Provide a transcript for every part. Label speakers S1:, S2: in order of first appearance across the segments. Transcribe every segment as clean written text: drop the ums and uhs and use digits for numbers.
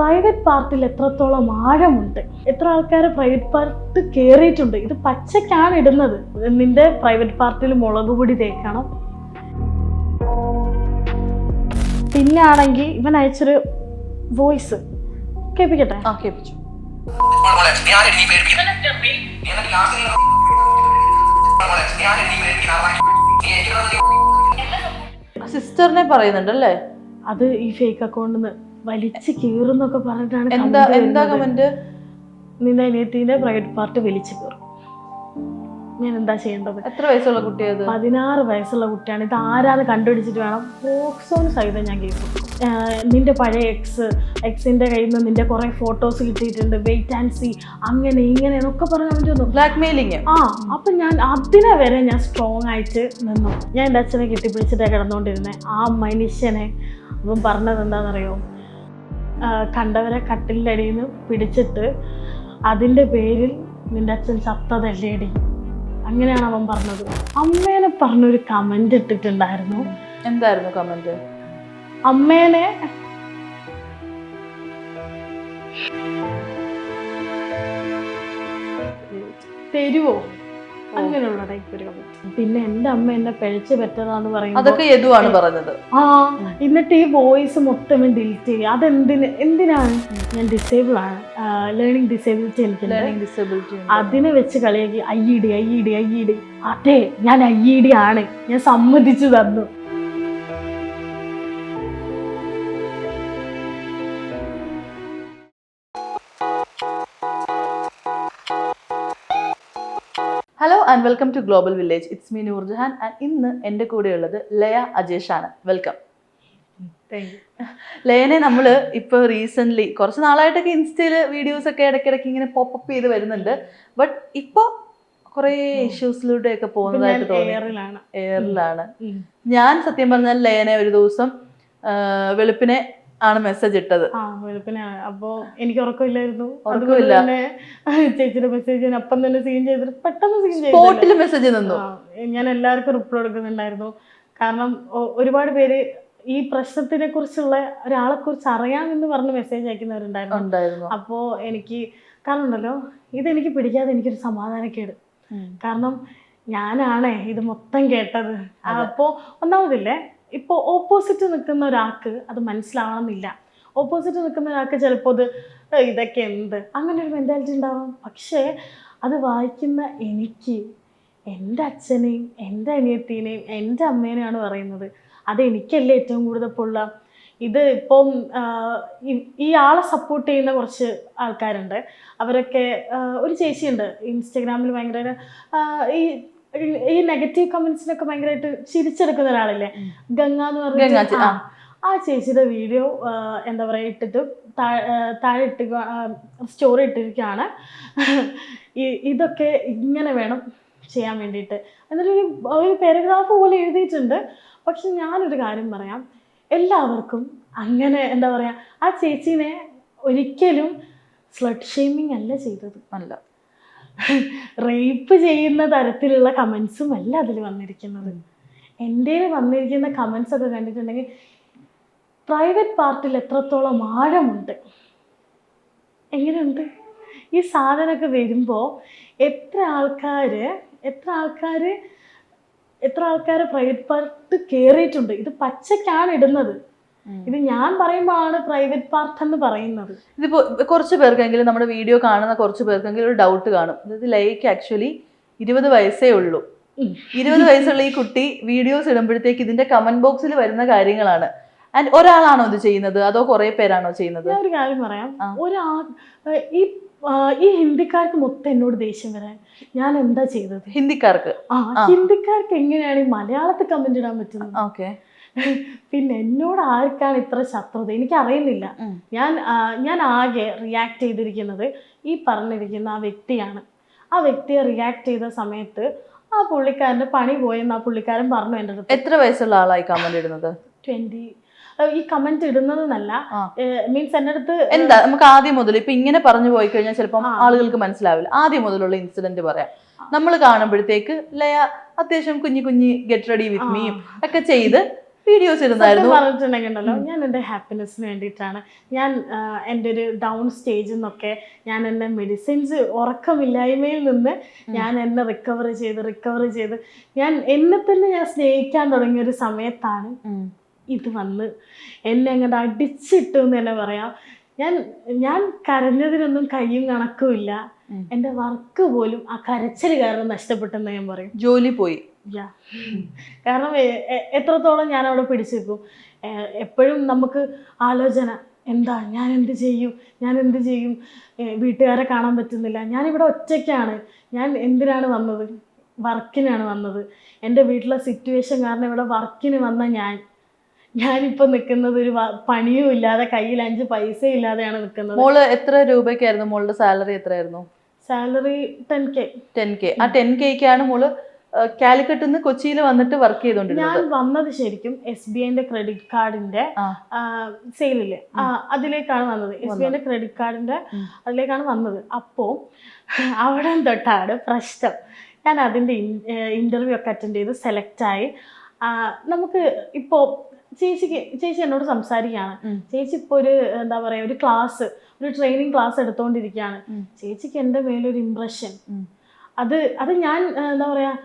S1: Private പാർട്ടിൽ എത്രത്തോളം ആഴമുണ്ട്, എത്ര ആൾക്കാർ പ്രൈവറ്റ് പാർട്ട് കയറിയിട്ടുണ്ട്. ഇത് പച്ചക്കാണ് ഇടുന്നത്. നിന്റെ പ്രൈവറ്റ് പാർട്ടിൽ മുളക് പൊടി തേക്കണം. പിന്നെ ആണെങ്കിൽ ഇവൻ അയച്ചൊരു വോയിസ് കേൾപ്പിക്കട്ടെ.
S2: കേൾപ്പിച്ചു. സിസ്റ്ററിനെ പറയുന്നുണ്ടല്ലേ?
S1: അത് ഈ ഫേക്ക് അക്കൗണ്ടിന്ന് വലിച്ചു കീറുന്നൊക്കെ പറഞ്ഞിട്ടാണ്.
S2: എന്താ കമന്റ്?
S1: നിന്റെ അനിയത്തിന്റെ പ്രൈവറ്റ് പാർട്ട് വലിച്ചു കീറും. ഞാൻ എന്താ ചെയ്യേണ്ടത്?
S2: എത്ര വയസ്സുള്ള കുട്ടിയത്?
S1: 16 വയസ്സുള്ള കുട്ടിയാണ്. ഇത് ആരാന്ന് കണ്ടുപിടിച്ചിട്ട് വേണം പോക്സോന് സഹിതം ഞാൻ കേൾക്കും. നിന്റെ പഴയ എക്സിന്റെ കയ്യിൽ നിന്ന് നിന്റെ കുറെ ഫോട്ടോസ് കിട്ടിയിട്ടുണ്ട്, വെയിറ്റ് ആൻഡ് സീ, അങ്ങനെ ഇങ്ങനെ എന്നൊക്കെ പറഞ്ഞാൽ തോന്നുന്നു
S2: ബ്ലാക്ക് മെയിലിങ്.
S1: അപ്പൊ ഞാൻ അതിനെ വരെ ഞാൻ സ്ട്രോങ് ആയിട്ട് നിന്നു. ഞാൻ എൻ്റെ അച്ഛനെ കെട്ടിപ്പിടിച്ചിട്ടാണ് കിടന്നുകൊണ്ടിരുന്നത്. ആ മനുഷ്യനെ അവൻ പറഞ്ഞത് എന്താണെന്നറിയോ? കണ്ടവരെ കട്ടിലിൻ്റെ അടിയിൽ നിന്ന് പിടിച്ചിട്ട് അതിൻ്റെ പേരിൽ നിന്റെ അച്ഛൻ ചത്തതല്ലേടി, അങ്ങനെയാണ് അവൻ പറഞ്ഞത്. അമ്മേനെ പറഞ്ഞൊരു കമന്റ് ഇട്ടിട്ടുണ്ടായിരുന്നു.
S2: എന്തായിരുന്നു കമന്റ്?
S1: അമ്മേനെ തരുവോ, അങ്ങനെയുള്ള ടൈപ്പ് ഒരു കമന്റ്. പിന്നെ എൻ്റെ അമ്മ എന്നെ പിഴച്ച് പറ്റതാന്ന് പറയുന്നത്
S2: അതൊക്കെ യദുവാണ് പറഞ്ഞത്.
S1: എന്നിട്ട് ഈ വോയിസ് മൊത്തം ഡിലീറ്റ് ചെയ്യുക. എന്തിനാണ്? ഞാൻ ഡിസേബിൾ ആണ്, ലേണിംഗ് ഡിസേബിലിറ്റി എനിക്ക്. അതിനെ വെച്ച് കളിയാക്കി ഐഇഡി. അതെ, ഞാൻ ഐഇഡി ആണ്, ഞാൻ സമ്മതിച്ചു തന്നു.
S2: Hello and welcome to global village. It's me Noorjahan and ഇന്ന് എൻ്റെ കൂടെയുള്ളത് ലയ അജേഷാണ്. വെൽക്കം. ലയനെ നമ്മൾ ഇപ്പോൾ റീസെൻ്റ്ലി കുറച്ച് നാളായിട്ടൊക്കെ ഇൻസ്റ്റയിൽ വീഡിയോസൊക്കെ ഇടയ്ക്കിടയ്ക്ക് ഇങ്ങനെ പോപ്പപ്പ് ചെയ്ത് വരുന്നുണ്ട്. ബട്ട് ഇപ്പോൾ കുറേ ഇഷ്യൂസിലൂടെയൊക്കെ പോകുന്നതായിട്ട് തോന്നി. എയറിലാണ്. ഞാൻ സത്യം പറഞ്ഞാൽ ലയനെ ഒരു ദിവസം വെളുപ്പിനെ ആണ് മെസ്സേജ് ഇട്ടത്.
S1: വെളുപ്പിനാണ്. അപ്പോ എനിക്ക് ഉറക്കമില്ലായിരുന്നു. ചേച്ചിയുടെ മെസ്സേജ് അപ്പം തന്നെ സീൻ ചെയ്തിട്ട് പെട്ടെന്ന്
S2: സ്പോട്ടിൽ മെസ്സേജ് തന്നു.
S1: ഞാൻ എല്ലാവർക്കും റിപ്ലൈ കൊടുക്കുന്നുണ്ടായിരുന്നു. കാരണം ഒരുപാട് പേര് ഈ പ്രശ്നത്തിനെ കുറിച്ചുള്ള ഒരാളെ കുറിച്ച് അറിയാമെന്ന് പറഞ്ഞ് മെസ്സേജ് അയക്കുന്നവരുണ്ടായിരുന്നു. അപ്പോ എനിക്ക് കാരണം ഉണ്ടല്ലോ, ഇതെനിക്ക് പിടിക്കാതെ എനിക്കൊരു സമാധാനക്കേട്. കാരണം ഞാനാണേ ഇത് മൊത്തം കേട്ടത്. അപ്പോ ഒന്നാമതില്ലേ, ഇപ്പോൾ ഓപ്പോസിറ്റ് നിൽക്കുന്ന ഒരാൾക്ക് അത് മനസ്സിലാവണമെന്നില്ല. ഓപ്പോസിറ്റ് നിൽക്കുന്ന ഒരാൾക്ക് ചിലപ്പോൾ ഇതൊക്കെ എന്ത് അങ്ങനെ ഒരു മെൻറ്റാലിറ്റി ഉണ്ടാവാം. പക്ഷേ അത് വായിക്കുന്ന എനിക്ക് എൻ്റെ അച്ഛനെയും എൻ്റെ അനിയത്തിനെയും എൻ്റെ അമ്മേനെയാണ് പറയുന്നത്. അതെനിക്കല്ലേ ഏറ്റവും കൂടുതൽ പൊള്ള. ഇത് ഇപ്പം ഈ ആളെ സപ്പോർട്ട് ചെയ്യുന്ന കുറച്ച് ആൾക്കാരുണ്ട്. അവരൊക്കെ ഒരു ചേച്ചിയുണ്ട് ഇൻസ്റ്റഗ്രാമിൽ ഭയങ്കര ഈ നെഗറ്റീവ് കമന്റ്സിനൊക്കെ ഭയങ്കരമായിട്ട് ചിരിച്ചെടുക്കുന്ന ഒരാളല്ലേ, ഗംഗ എന്ന് പറഞ്ഞ ആ ചേച്ചിയുടെ വീഡിയോ എന്താ പറയുക ഇട്ടിട്ട് താഴെ സ്റ്റോറി ഇട്ടിരിക്കുകയാണ്. ഇതൊക്കെ ഇങ്ങനെ വേണം ചെയ്യാൻ വേണ്ടിയിട്ട് എന്നൊരു പാരഗ്രാഫ് പോലെ എഴുതിയിട്ടുണ്ട്. പക്ഷെ ഞാനൊരു കാര്യം പറയാം, എല്ലാവർക്കും അങ്ങനെ എന്താ പറയുക, ആ ചേച്ചീനെ ഒരിക്കലും സ്ലട്ട് ഷെയ്മിങ് അല്ല ചെയ്തത്.
S2: അല്ല,
S1: റേപ്പ് ചെയ്യുന്ന തരത്തിലുള്ള കമൻസും അല്ല അതിൽ വന്നിരിക്കുന്നത്. എൻ്റെ വന്നിരിക്കുന്ന കമൻസ് ഒക്കെ കണ്ടിട്ടുണ്ടെങ്കിൽ പ്രൈവറ്റ് പാർട്ടിൽ എത്രത്തോളം ആഴമുണ്ട്, എങ്ങനെയുണ്ട് ഈ സാധനമൊക്കെ വരുമ്പോൾ എത്ര ആൾക്കാർ പ്രൈവറ്റ് പാർട്ട് കയറിയിട്ടുണ്ട്. ഇത് പച്ചക്കാണ് ഇടുന്നത്. ഇത് ഞാൻ പറയുമ്പോഴാണ് പ്രൈവറ്റ് പാർട്ട് എന്ന് പറയുന്നത്.
S2: ഇതിപ്പോ കുറച്ച് പേർക്കെങ്കിലും നമ്മുടെ വീഡിയോ കാണുന്ന കുറച്ച് പേർക്കെങ്കിലും ഒരു ഡൗട്ട് കാണും. അതായത് ലൈക്ക് ആക്ച്വലി 20 വയസ്സേ ഉള്ളൂ. 20 വയസ്സുള്ള ഈ കുട്ടി വീഡിയോസ് ഇടുമ്പോഴത്തേക്ക് ഇതിന്റെ കമന്റ് ബോക്സിൽ വരുന്ന കാര്യങ്ങളാണ്. ആൻഡ് ഒരാളാണോ ഇത് ചെയ്യുന്നത് അതോ കുറെ പേരാണോ ചെയ്യുന്നത്?
S1: ഞാൻ ഒരു കാര്യം പറയാം, ഈ ഹിന്ദിക്കാർക്ക് മൊത്തം എന്നോട് ദേഷ്യം വരാൻ ഞാൻ എന്താ ചെയ്തത്? ഹിന്ദിക്കാർക്ക് എങ്ങനെയാണ് ഈ മലയാളത്തിൽ കമന്റ് ഇടാൻ പറ്റുന്നത്?
S2: ഓക്കെ.
S1: പിന്നെ എന്നോട് ആർക്കാണ് ഇത്ര ശത്രുത എനിക്കറിയുന്നില്ല. ഞാൻ ആകെ റിയാക്ട് ചെയ്തിരിക്കുന്നത് ഈ പറഞ്ഞിരിക്കുന്ന ആ വ്യക്തിയാണ്. ആ വ്യക്തിയെ റിയാക്ട് ചെയ്ത സമയത്ത് ആ പുള്ളിക്കാരൻ്റെ പണി പോയെന്ന് ആ പുള്ളിക്കാരൻ പറഞ്ഞു എൻ്റെ അടുത്ത്.
S2: എത്ര വയസ്സുള്ള ആളായി കമന്റ് ഇടുന്നത്?
S1: 20. ഈ കമന്റ് ഇടുന്നതെന്നല്ല, മീൻസ് എൻ്റെ അടുത്ത്
S2: എന്താ നമുക്ക് ആദ്യം മുതൽ ഇപ്പൊ ഇങ്ങനെ പറഞ്ഞു പോയി കഴിഞ്ഞാൽ ചിലപ്പോൾ ആളുകൾക്ക് മനസ്സിലാവില്ല. ആദ്യം മുതലുള്ള ഇൻസിഡന്റ് പറയാം. നമ്മൾ കാണുമ്പോഴത്തേക്ക് ലയ അത്യാവശ്യം കുഞ്ഞി ഗെറ്റ് റെഡി വിത്ത് മീ ഒക്കെ ചെയ്ത് വീഡിയോസ് ഇടുന്നായിരുന്നു.
S1: പറഞ്ഞിട്ടുണ്ടെങ്കിലോ ഞാൻ എൻ്റെ ഹാപ്പിനെസ്സിന് വേണ്ടിയിട്ടാണ്. ഞാൻ എൻ്റെ ഒരു ഡൗൺ സ്റ്റേജിൽ നിന്നൊക്കെ ഞാൻ എൻ്റെ മെഡിസിൻസ് ഉറക്കമില്ലായ്മയിൽ നിന്ന് ഞാൻ എന്നെ റിക്കവർ ചെയ്ത് ഞാൻ എന്നെ തന്നെ ഞാൻ സ്നേഹിക്കാൻ തുടങ്ങിയ ഒരു സമയത്താണ് ഇത് വന്ന് എന്നെ അങ്ങോട്ട് അടിച്ചിട്ടു എന്ന് തന്നെ പറയാം. ഞാൻ കരഞ്ഞതിനൊന്നും കയ്യും കണക്കുമില്ല. എൻ്റെ വർക്ക് പോലും ആ കരച്ചിൽ കാരണം നഷ്ടപ്പെട്ടെന്ന് ഞാൻ പറയും.
S2: ജോലി പോയി.
S1: കാരണം എത്രത്തോളം ഞാൻ അവിടെ പിടിച്ചു നിൽക്കും. എപ്പോഴും നമുക്ക് ആലോചന, എന്താ ഞാൻ എന്ത് ചെയ്യും, വീട്ടുകാരെ കാണാൻ പറ്റുന്നില്ല, ഞാനിവിടെ ഒറ്റയ്ക്കാണ്, ഞാൻ എന്തിനാണ് വന്നത്, വർക്കിനാണ് വന്നത്, എൻ്റെ വീട്ടിലെ സിറ്റുവേഷൻ കാരണം ഇവിടെ വർക്കിന് വന്ന ഞാനിപ്പോൾ നിൽക്കുന്നത് ഒരു പണിയും ഇല്ലാതെ കയ്യിൽ 5 പൈസ ഇല്ലാതെയാണ് നിൽക്കുന്നത്.
S2: മോള് എത്ര രൂപയ്ക്കായിരുന്നു മോളുടെ സാലറി? എത്രയായിരുന്നു
S1: സാലറി? 10K.
S2: ആ 10Kക്കാണ് മോള് കാലിക്കട്ടിൽ നിന്ന് കൊച്ചിയിൽ വന്നിട്ട് വർക്ക് ചെയ്തോണ്ടിരുന്നത്.
S1: ഞാൻ വന്നത് ശരിക്കും SBIന്റെ ക്രെഡിറ്റ് കാർഡിന്റെ സെയിലില്ലേ അതിലേക്കാണ് വന്നത്. SBIന്റെ ക്രെഡിറ്റ് കാർഡിന്റെ അതിലേക്കാണ് വന്നത്. അപ്പോൾ അവിടെ തൊട്ടാണ് പ്രശ്നം. ഞാൻ അതിൻ്റെ ഇന്റർവ്യൂ ഒക്കെ അറ്റൻഡ് ചെയ്ത് സെലക്റ്റായി. നമുക്ക് ഇപ്പോൾ ചേച്ചി എന്നോട് സംസാരിക്കുകയാണ്. ചേച്ചി ഇപ്പോൾ ഒരു എന്താ പറയുക, ഒരു ട്രെയിനിങ് ക്ലാസ് എടുത്തുകൊണ്ടിരിക്കുകയാണ്. ചേച്ചിക്ക് എൻ്റെ മേലൊരു ഇംപ്രഷൻ, അത് ഞാൻ എന്താ പറയുക,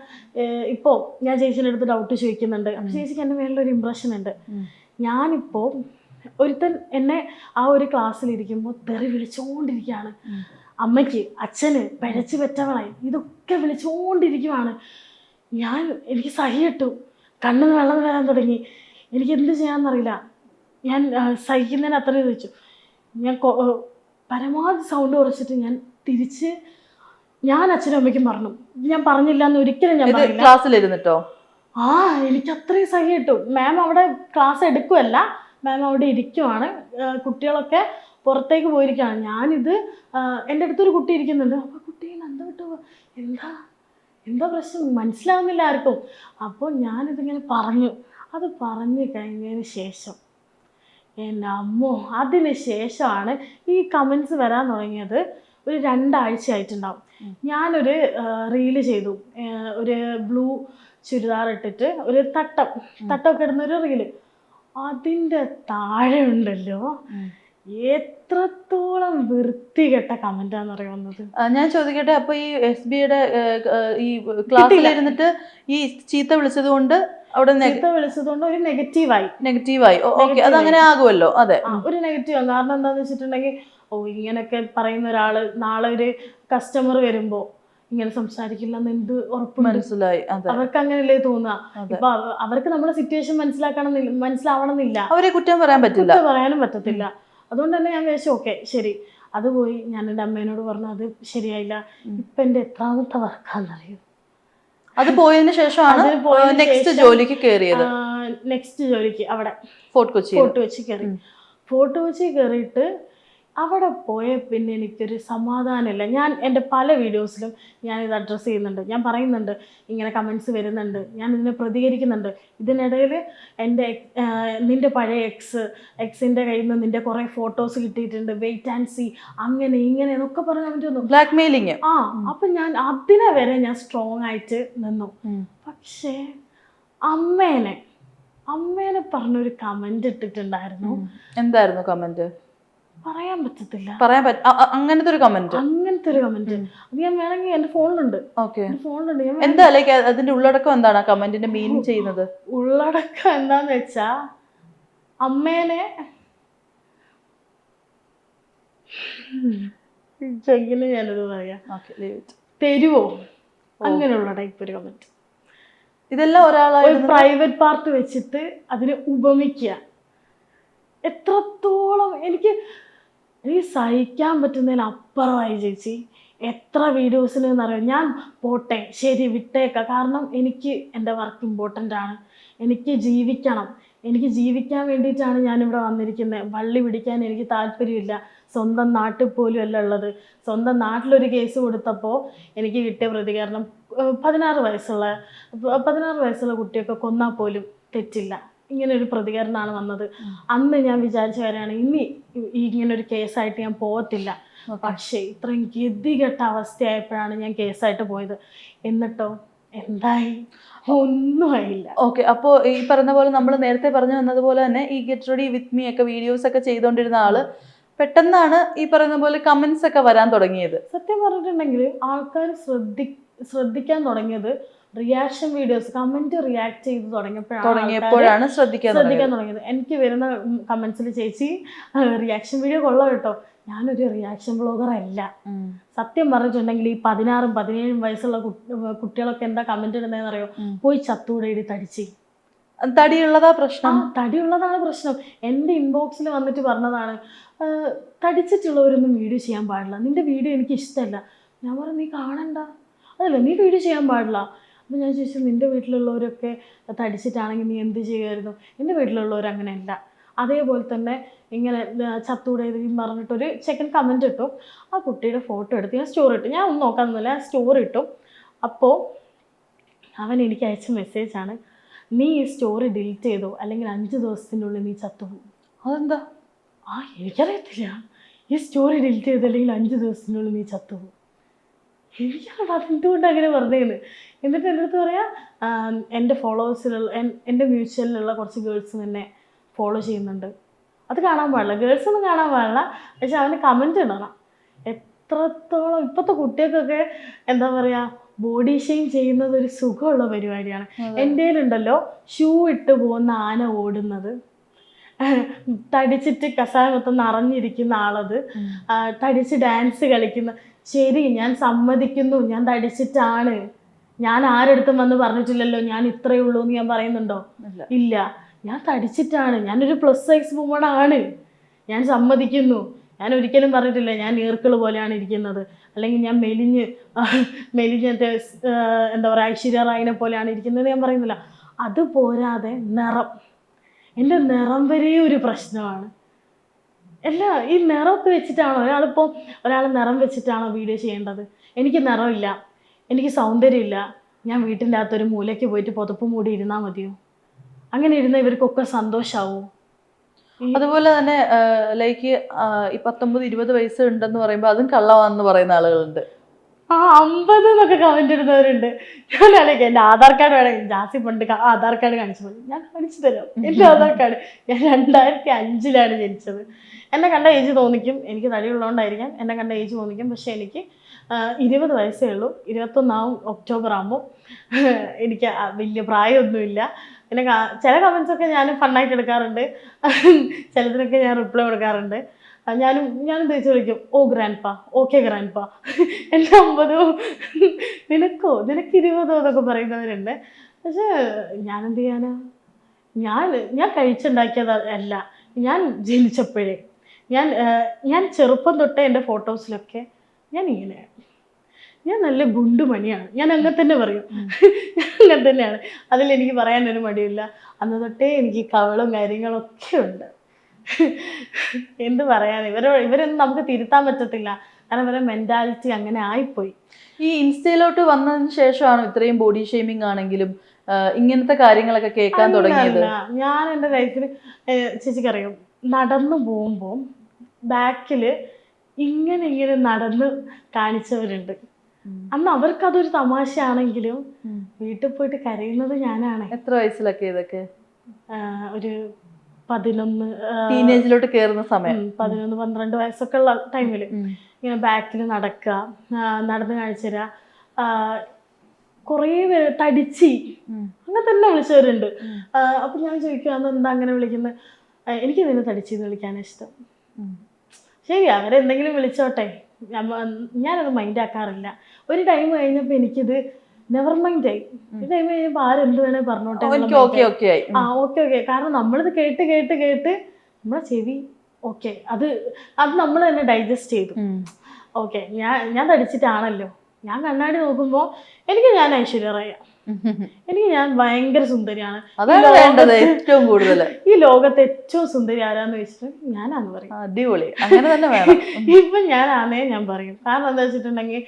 S1: ഇപ്പോൾ ഞാൻ ചേച്ചീൻ്റെ അടുത്ത് ഡൗട്ട് ചോദിക്കുന്നുണ്ട്. അപ്പം ചേച്ചിക്ക് എൻ്റെ മേലൊരു ഇംപ്രഷൻ ഉണ്ട്. ഞാനിപ്പോൾ ഒരുത്തൻ എന്നെ ആ ഒരു ക്ലാസ്സിലിരിക്കുമ്പോൾ തെറി വിളിച്ചുകൊണ്ടിരിക്കുകയാണ്. അമ്മയ്ക്ക് അച്ഛന് പിഴച്ചു പറ്റവളായി ഇതൊക്കെ വിളിച്ചുകൊണ്ടിരിക്കുവാണ്. എനിക്ക് സഹിയിട്ടു, കണ്ണിന് വെള്ളം വരാൻ തുടങ്ങി. എനിക്ക് എന്ത് ചെയ്യാമെന്നറിയില്ല. ഞാൻ സഹിക്കുന്നതിന് അത്രയും ചോദിച്ചു. ഞാൻ പരമാവധി സൗണ്ട് കുറച്ചിട്ട് ഞാൻ അച്ഛനും അമ്മയ്ക്കും പറഞ്ഞു. ഞാൻ പറഞ്ഞില്ല എന്ന് ഒരിക്കലും ഞാൻ പറഞ്ഞില്ല.
S2: ക്ലാസ്സിലിരുന്നിട്ടോ?
S1: എനിക്ക് അത്രയും സഹിയിട്ടു. മാം അവിടെ ക്ലാസ് എടുക്കുമല്ല, മാം അവിടെ ഇരിക്കുവാണ്. കുട്ടികളൊക്കെ പുറത്തേക്ക് പോയിരിക്കുകയാണ്. ഞാനിത് എൻ്റെ അടുത്തൊരു കുട്ടി ഇരിക്കുന്നുണ്ട്. അപ്പോൾ കുട്ടി എന്താ പ്രശ്നം മനസ്സിലാവുന്നില്ല ആർക്കും. അപ്പോൾ ഞാനിതിങ്ങനെ പറഞ്ഞു. അത് പറഞ്ഞു കഴിഞ്ഞതിന് ശേഷം എൻ്റെ അമ്മോ, അതിന് ശേഷമാണ് ഈ കമൻസ് വരാൻ തുടങ്ങിയത്. ഒരു 2 ആഴ്ചയായിട്ടുണ്ടാവും. ഞാനൊരു റീല് ചെയ്തു. ഒരു ബ്ലൂ ചുരിദാർ ഇട്ടിട്ട് ഒരു തട്ടമൊക്കെ ഇടുന്നൊരു റീല്. അതിൻ്റെ താഴെ ഉണ്ടല്ലോ എത്രത്തോളം വൃത്തികെട്ട കമന്റാന്ന് അറിയുന്നത്.
S2: ഞാൻ ചോദിക്കട്ടെ, അപ്പൊ ഈ SBIയുടെ ഈ ക്ലാസ്സിലിരുന്നിട്ട് ഈ ചീത്ത വിളിച്ചത് കൊണ്ട്
S1: ഒരു നെഗറ്റീവായി.
S2: ഓക്കെ, അതങ്ങനെ ആകുമല്ലോ. അതെ,
S1: ഒരു നെഗറ്റീവ്. കാരണം എന്താന്ന് വെച്ചിട്ടുണ്ടെങ്കിൽ ഇങ്ങനെയൊക്കെ പറയുന്ന ഒരാള് നാളെ ഒരു കസ്റ്റമർ വരുമ്പോ ഇങ്ങനെ സംസാരിക്കില്ലെന്ന് എന്ത് ഉറപ്പ്
S2: മനസ്സിലായി?
S1: അവർക്ക് അങ്ങനെയല്ലേ തോന്നുക. ഇപ്പൊ അവർക്ക് നമ്മുടെ സിറ്റുവേഷൻ മനസ്സിലാവണമെന്നില്ല.
S2: അവരെ കുറ്റം പറയാനും
S1: പറ്റത്തില്ല. അതുകൊണ്ട് തന്നെ ഞാൻ വിചാരിച്ചു ഓക്കെ ശരി. അത് പോയി ഞാൻ എൻ്റെ അമ്മേനോട് പറഞ്ഞു, അത് ശരിയായില്ല. ഇപ്പൊ എൻ്റെ എത്രാമത്തെ വർക്കാന്നറിയും.
S2: അത് പോയതിനു ശേഷമാണ് നെക്സ്റ്റ് ജോലിക്ക് അവിടെ ഫോർട്ട്
S1: കൊച്ചി കയറിയിട്ട് അവിടെ പോയ പിന്നെ എനിക്കൊരു സമാധാനമില്ല. ഞാൻ എൻ്റെ പല വീഡിയോസിലും ഞാനിത് അഡ്രസ്സ് ചെയ്യുന്നുണ്ട്. ഞാൻ പറയുന്നുണ്ട് ഇങ്ങനെ കമൻസ് വരുന്നുണ്ട്, ഞാൻ ഇതിനെ പ്രതികരിക്കുന്നുണ്ട്. ഇതിനിടയിൽ നിൻ്റെ പഴയ എക്സിൻ്റെ കയ്യിൽ നിന്ന് നിൻ്റെ കുറേ ഫോട്ടോസ് കിട്ടിയിട്ടുണ്ട്, വെയിറ്റ് ആൻഡ് സീ, അങ്ങനെ ഇങ്ങനെ എന്നൊക്കെ പറഞ്ഞാൽ പറ്റുന്നു.
S2: ബ്ലാക്ക്മെയിലിങ്.
S1: അപ്പം ഞാൻ അതിനെ വരെ ഞാൻ സ്ട്രോങ് ആയിട്ട് നിന്നു. പക്ഷേ അമ്മേനെ പറഞ്ഞൊരു കമൻറ്റ് ഇട്ടിട്ടുണ്ടായിരുന്നു.
S2: എന്തായിരുന്നു കമൻറ്റ്?
S1: പറയാൻ പറ്റത്തില്ല.
S2: അങ്ങനത്തെ ഒരു കമന്റ്.
S1: അത് ഞാൻ വേണമെങ്കിൽ എന്റെ ഫോണിലുണ്ട്.
S2: എന്താ ലൈക്ക് അതിന്റെ ഉള്ളടക്കം എന്താണ്? കമന്റിന്റെ മീൻ ചെയ്യുന്നത്
S1: ഉള്ളടക്കം എന്താന്ന് വെച്ചാ, അമ്മേനെ ഞാനത് പറയാ തരുവോ അങ്ങനെയുള്ള ടൈപ്പ് ഒരു കമന്റ്.
S2: ഇതെല്ലാം ഒരാളായി
S1: പ്രൈവറ്റ് പാർട്ട് വെച്ചിട്ട് അതിനെ ഉപമിക്കുക. എത്രത്തോളം എനിക്ക് സഹിക്കാൻ പറ്റുന്നതിന് അപ്പുറമായി ചേച്ചി. എത്ര വീഡിയോസിന് എന്നറിയാം. ഞാൻ പോട്ടെ, ശരി, വിട്ടേക്കാം. കാരണം എനിക്ക് എൻ്റെ വർക്ക് ഇമ്പോർട്ടൻ്റ് ആണ്. എനിക്ക് ജീവിക്കാൻ വേണ്ടിയിട്ടാണ് ഞാനിവിടെ വന്നിരിക്കുന്നത്. വള്ളി പിടിക്കാൻ എനിക്ക് താല്പര്യമില്ല. സ്വന്തം നാട്ടിൽ പോലും അല്ല ഉള്ളത്. സ്വന്തം നാട്ടിലൊരു കേസ് കൊടുത്തപ്പോൾ എനിക്ക് കിട്ടിയ പ്രതികരണം 16 വയസ്സുള്ള കുട്ടിയൊക്കെ കൊന്നാൽ പോലും തെറ്റില്ല, ഇങ്ങനൊരു പ്രതികരണമാണ് വന്നത്. അന്ന് ഞാൻ വിചാരിച്ച കാര്യമാണ് ഇനി ഇങ്ങനൊരു കേസായിട്ട് ഞാൻ പോകത്തില്ല. പക്ഷേ ഇത്രയും ഗതികെട്ട അവസ്ഥയായപ്പോഴാണ് ഞാൻ കേസായിട്ട് പോയത്. എന്നിട്ടോ എന്തായി? ഒന്നും ആയില്ല.
S2: ഓക്കെ, അപ്പോൾ ഈ പറഞ്ഞ പോലെ നമ്മൾ നേരത്തെ പറഞ്ഞു വന്നതുപോലെ തന്നെ ഈ ഗെറ്റ് റെഡി വിത്ത് മീ ഒക്കെ വീഡിയോസ് ഒക്കെ ചെയ്തുകൊണ്ടിരുന്ന ആള് പെട്ടെന്നാണ് ഈ പറയുന്ന പോലെ കമന്റ്സ് ഒക്കെ വരാൻ തുടങ്ങിയത്.
S1: സത്യം പറഞ്ഞിട്ടുണ്ടെങ്കിൽ ആൾക്കാർ ശ്രദ്ധിക്കാൻ തുടങ്ങിയത് റിയാക്ഷൻ വീഡിയോസ്, കമന്റ് റിയാക്ട് ചെയ്ത്
S2: തുടങ്ങിയപ്പോഴാണ് ശ്രദ്ധിക്കാൻ
S1: തുടങ്ങിയത്. എനിക്ക് വരുന്ന കമന്റ്സിൽ ചേച്ചി റിയാക്ഷൻ വീഡിയോ കൊള്ളാം കേട്ടോ, ഞാനൊരു റിയാക്ഷൻ ബ്ലോഗർ അല്ല. സത്യം പറഞ്ഞിട്ടുണ്ടെങ്കിൽ ഈ 16-17 വയസ്സുള്ള കുട്ടികളൊക്കെ എന്താ കമന്റ് ഇടുന്നതെന്ന് അറിയോ? പോയി ചത്തൂടേടി തടിച്ച്.
S2: തടിയുള്ളതാ പ്രശ്നം.
S1: തടിയുള്ളതാണ് പ്രശ്നം. എൻ്റെ ഇൻബോക്സിൽ വന്നിട്ട് പറഞ്ഞതാണ്, തടിച്ചിട്ടുള്ളവരൊന്നും വീഡിയോ ചെയ്യാൻ പാടില്ല, നിന്റെ വീഡിയോ എനിക്ക് ഇഷ്ടമല്ല. ഞാൻ പറഞ്ഞു നീ കാണണ്ട, അതല്ല നീ വീഡിയോ ചെയ്യാൻ പാടില്ല. അപ്പോൾ ഞാൻ ചോദിച്ചു നിൻ്റെ വീട്ടിലുള്ളവരൊക്കെ തടിച്ചിട്ടാണെങ്കിൽ നീ എന്ത് ചെയ്യുമായിരുന്നു? എൻ്റെ വീട്ടിലുള്ളവർ അങ്ങനെയല്ല. അതേപോലെ തന്നെ ഇങ്ങനെ ചത്തൂടേതും പറഞ്ഞിട്ടൊരു സെക്കൻഡ് കമൻറ്റ് ഇട്ടു. ആ കുട്ടിയുടെ ഫോട്ടോ എടുത്ത് ഞാൻ സ്റ്റോറി ഇട്ടു. ഞാൻ ഒന്നും നോക്കാമെന്നില്ല, ഞാൻ സ്റ്റോറി ഇട്ടു. അപ്പോൾ അവൻ എനിക്ക് അയച്ച മെസ്സേജാണ്, നീ ഈ സ്റ്റോറി ഡിലീറ്റ് ചെയ്തോ അല്ലെങ്കിൽ 5 ദിവസത്തിനുള്ളിൽ നീ ചത്തുപോകും.
S2: അതെന്താ?
S1: എനിക്കറിയത്തില്ല. ഈ സ്റ്റോറി ഡിലീറ്റ് ചെയ്തോ അല്ലെങ്കിൽ 5 ദിവസത്തിനുള്ളിൽ നീ ചത്തുപോകും. എനിക്കറിയാം അതെന്തുകൊണ്ട് അങ്ങനെ പറഞ്ഞേന്ന്. എന്നിട്ട് എൻ്റെ അടുത്ത് പറയാം, എൻ്റെ ഫോളോവേഴ്സിലുള്ള എൻ്റെ മ്യൂച്വലിലുള്ള കുറച്ച് ഗേൾസ് എന്നെ ഫോളോ ചെയ്യുന്നുണ്ട്, അത് കാണാൻ പാടില്ല, ഗേൾസ് ഒന്നും കാണാൻ പാടില്ല, പക്ഷെ അവന് കമൻറ്റ് ഇടണം. എത്രത്തോളം ഇപ്പോഴത്തെ കുട്ടികൾക്കൊക്കെ എന്താ പറയുക, ബോഡി ഷെയിം ചെയ്യുന്നത് ഒരു സുഖമുള്ള പരിപാടിയാണ്. എൻ്റെ കയ്യിലുണ്ടല്ലോ ഷൂ ഇട്ട് പോകുന്ന ആന ഓടുന്നത്, തടിച്ചിട്ട് കസായ മൊത്തം നിറഞ്ഞിരിക്കുന്ന ആളത്, തടിച്ച് ഡാൻസ് കളിക്കുന്ന. ശരി, ഞാൻ സമ്മതിക്കുന്നു, ഞാൻ തടിച്ചിട്ടാണ്, ഞാൻ ആരെടുത്തും വന്ന് പറഞ്ഞിട്ടില്ലല്ലോ ഞാൻ ഇത്രയേ ഉള്ളൂ എന്ന് ഞാൻ പറയുന്നുണ്ടോ? ഇല്ല, ഞാൻ തടിച്ചിട്ടാണ്, ഞാനൊരു പ്ലസ് സൈസ് വുമൺ ആണ്, ഞാൻ സമ്മതിക്കുന്നു. ഞാൻ ഒരിക്കലും പറഞ്ഞിട്ടില്ല ഞാൻ ഈർക്കിൾ പോലെയാണ് ഇരിക്കുന്നത്, അല്ലെങ്കിൽ ഞാൻ മെലിഞ്ഞത്തെ എന്താ പറയുക ഐശ്വര്യ റായിനെ പോലെയാണ് ഇരിക്കുന്നത് ഞാൻ പറയുന്നില്ല. അത് പോരാതെ നിറം, എൻ്റെ നിറം വരെ ഒരു പ്രശ്നമാണ്. അല്ല, ഈ നിറമൊക്കെ വെച്ചിട്ടാണോ ഒരാൾ നിറം വെച്ചിട്ടാണോ വീഡിയോ ചെയ്യേണ്ടത്? എനിക്ക് നിറമില്ല, എനിക്ക് സൗന്ദര്യമില്ല, ഞാൻ വീട്ടിൻ്റെ അകത്തൊരു മൂലയ്ക്ക് പോയിട്ട് പുതപ്പ് മൂടി ഇരുന്നാൽ മതിയോ? അങ്ങനെ ഇരുന്ന ഇവർക്കൊക്കെ സന്തോഷമാവും.
S2: അതുപോലെ തന്നെ ലൈക്ക് ഈ 19-20 വയസ്സ് ഉണ്ടെന്ന് പറയുമ്പോൾ അതും കള്ളമാണെന്ന് പറയുന്ന ആളുകളുണ്ട്.
S1: 50 എന്നൊക്കെ കമന്റ് ഇടുന്നവരുണ്ട്. ഞാൻ അല്ലെങ്കിൽ എൻ്റെ ആധാർ കാർഡ് വേണമെങ്കിൽ ജാസി പണ്ട് ആധാർ കാർഡ് കാണിച്ചു പോയി, ഞാൻ കാണിച്ചു തരാം എൻ്റെ ആധാർ കാർഡ്. ഞാൻ 2005 ജനിച്ചത്. എന്നെ കണ്ട ഏജ് തോന്നിക്കും, എനിക്ക് തടിയുള്ളതുകൊണ്ടായിരിക്കാം എന്നെ കണ്ട ഏജ് തോന്നിക്കും, പക്ഷേ എനിക്ക് 20 വയസ്സേ ഉള്ളൂ. 21 ഒക്ടോബർ ആകുമ്പോൾ എനിക്ക് വലിയ പ്രായമൊന്നുമില്ല. പിന്നെ ചില കമൻസൊക്കെ ഞാൻ ഫണ്ണായിട്ട് എടുക്കാറുണ്ട്, ചിലതിനൊക്കെ ഞാൻ റിപ്ലൈ കൊടുക്കാറുണ്ട്. ഞാനും തിരിച്ചു വിളിക്കും, ഓ ഗ്രാൻഡ് പാ, ഓക്കെ ഗ്രാൻഡ് പാ, എൻ്റെ 50 നിനക്ക് 20 എന്നൊക്കെ പറയുന്നവരുണ്ട്. പക്ഷേ ഞാനെന്ത് ചെയ്യാനാ? ഞാൻ കഴിച്ചുണ്ടാക്കിയതല്ല, ഞാൻ ജനിച്ചപ്പോഴേ ഞാൻ ചെറുപ്പം തൊട്ടേ എൻ്റെ ഫോട്ടോസിലൊക്കെ ഞാൻ ഇങ്ങനെയാണ്, ഞാൻ നല്ല ഗുണ്ടുമണിയാണ്, ഞാൻ അങ്ങനെ തന്നെ പറയും, അങ്ങനെ തന്നെയാണ്. അതിലെനിക്ക് പറയാനൊരു മടിയില്ല. അന്ന് തൊട്ടേ എനിക്ക് കവളും കാര്യങ്ങളൊക്കെ ഉണ്ട്. എന്ത് പറയാൻ, ഇവരൊന്നും നമുക്ക് തിരുത്താൻ പറ്റത്തില്ല, കാരണം ഇവരെ മെൻറ്റാലിറ്റി അങ്ങനെ ആയിപ്പോയി.
S2: ഈ ഇൻസ്റ്റയിലോട്ട് വന്നതിന് ശേഷമാണ് ഇത്രയും ബോഡി ഷെയ്മിങ് ആണെങ്കിലും ഇങ്ങനത്തെ കാര്യങ്ങളൊക്കെ കേൾക്കാൻ തുടങ്ങിയത്.
S1: ഞാൻ എൻ്റെ ലൈഫിൽ ചേച്ചിക്കറിയാം, നടന്നു പോകുമ്പോൾ ബാക്കിൽ ഇങ്ങനെ നടന്ന് കാണിച്ചവരുണ്ട്. അന്ന് അവർക്കതൊരു തമാശയാണെങ്കിലും വീട്ടിൽ പോയിട്ട് കരയുന്നത് ഞാനാണ്.
S2: എത്ര വയസ്സിലൊക്കെ ഇതൊക്കെ?
S1: ഒരു 11
S2: ടീനേജിലോട്ട് കയറുന്ന സമയം,
S1: 11-12 വയസ്സൊക്കെ ഉള്ള ടൈമിൽ ഇങ്ങനെ ബാക്കിൽ നടക്കുക, നടന്ന് കാണിച്ചു തരാ, കുറേ പേര് തടിച്ചി അങ്ങനെ തന്നെ വിളിച്ചവരുണ്ട്. അപ്പം ഞാൻ ചോദിക്കുക അതെന്താ അങ്ങനെ വിളിക്കുന്നത്? എനിക്ക് ഇതിനെ തടിച്ചെന്ന് വിളിക്കാനാണ് ഇഷ്ടം. ശരി, അവരെന്തെങ്കിലും വിളിച്ചോട്ടെ, ഞാനത് മൈൻഡ് ആക്കാറില്ല. ഒരു ടൈം കഴിഞ്ഞപ്പോൾ എനിക്കിത് നെവർ മൈൻഡ് ആയി. ഈ ടൈം കഴിഞ്ഞപ്പോൾ ആരെന്ത് വേണേ പറഞ്ഞോട്ടെ. ഓക്കെ, കാരണം നമ്മളിത് കേട്ട് നമ്മളെ ചെവി ഓക്കെ, അത് നമ്മൾ തന്നെ ഡൈജസ്റ്റ് ചെയ്തു. ഓക്കെ, ഞാൻ തടിച്ചിട്ടാണല്ലോ, ഞാൻ കണ്ണാടി നോക്കുമ്പോൾ ഞാൻ ഐശ്വര്യ റായ, ഞാൻ ഭയങ്കര സുന്ദരിയാണ്,
S2: ഏറ്റവും കൂടുതൽ
S1: ഈ ലോകത്ത് ഏറ്റവും സുന്ദരി ആരാന്ന് വെച്ചിട്ട് ഞാനാന്ന് പറയും.
S2: അടിപൊളി, അങ്ങനെ തന്നെ വേണം.
S1: ഇപ്പം ഞാനാന്നേ ഞാൻ പറയും. കാരണം എന്താ വെച്ചിട്ടുണ്ടെങ്കിൽ